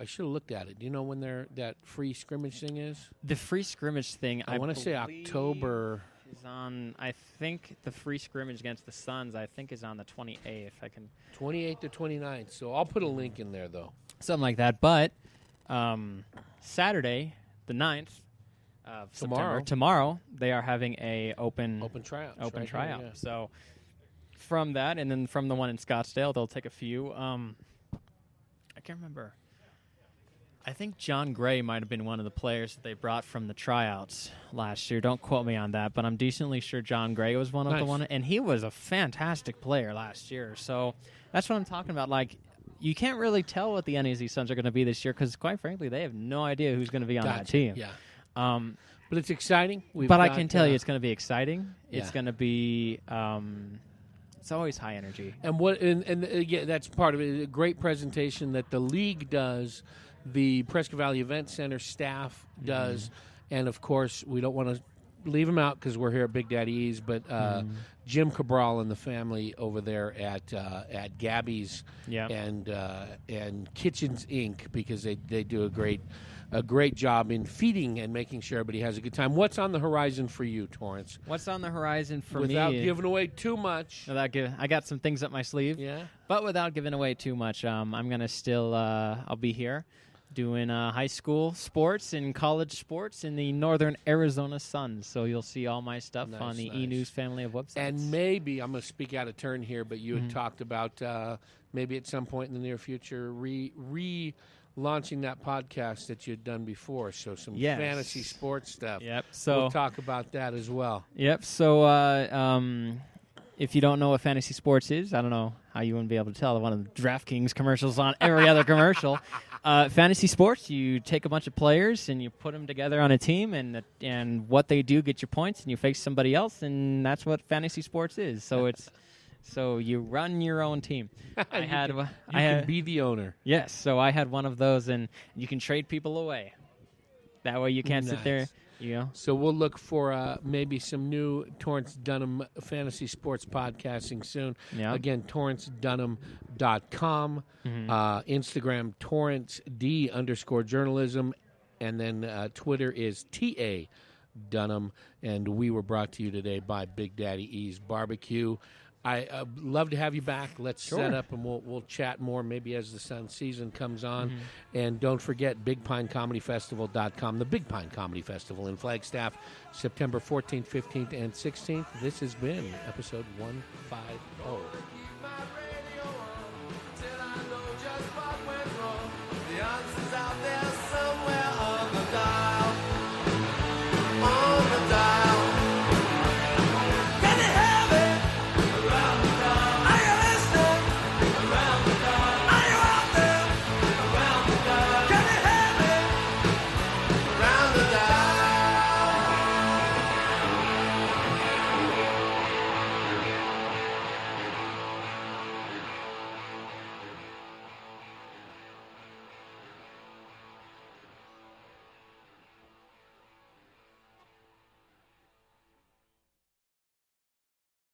should have looked at it. Do you know when that free scrimmage thing is? The free scrimmage thing, I want to say October. Is on, I think the free scrimmage against the Suns, I think, is on the 28th. 28th to 29th. So I'll put a link in there, though. Something like that. But Saturday, the 9th of September, tomorrow, they are having a open tryout. Tryout. Yeah. So from that, and then from the one in Scottsdale, they'll take a few. I can't remember. I think John Gray might have been one of the players that they brought from the tryouts last year. Don't quote me on that, but I'm decently sure John Gray was one of the one, and he was a fantastic player last year. So that's what I'm talking about. Like, you can't really tell what the NAZ Suns are going to be this year because, quite frankly, they have no idea who's going to be on that team. Yeah. But it's exciting. I can tell you it's going to be exciting. Yeah. It's going to be it's always high energy. And that's part of it. A great presentation that the league does, the Prescott Valley Event Center staff does, and, of course, we don't want to leave them out because we're here at Big Daddy E's, but Jim Cabral and the family over there at Gabby's and Kitchens Inc., because they do a great job in feeding and making sure everybody has a good time. What's on the horizon for you, Torrence? What's on the horizon for without me? Without giving away too much. I got some things up my sleeve. Yeah. But without giving away too much, I'm going to still I'll be here doing high school sports and college sports in the Northern Arizona Suns. So you'll see all my stuff on the E-News family of websites. And maybe, I'm going to speak out of turn here, but you had talked about maybe at some point in the near future launching that podcast that you had done before, so some fantasy sports stuff. Yep. So we'll talk about that as well. Yep. So if you don't know what fantasy sports is, I don't know how you wouldn't be able to tell. One of the DraftKings commercials on every other commercial. Fantasy sports, you take a bunch of players and you put them together on a team, and what they do get your points, and you face somebody else, and that's what fantasy sports is. So So you run your own team. I can be the owner. Yes. So I had one of those, and you can trade people away. That way you can't sit there. So we'll look for maybe some new Torrence Dunham fantasy sports podcasting soon. Yeah. Again, TorranceDunham.com. Instagram, TorranceD_journalism. And then Twitter is TA Dunham. And we were brought to you today by Big Daddy E's Barbecue. I love to have you back. Let's set up, and we'll chat more maybe as the Sun season comes on. And don't forget BigPineComedyFestival.com, the Big Pine Comedy Festival in Flagstaff, September 14th, 15th, and 16th. This has been episode 150.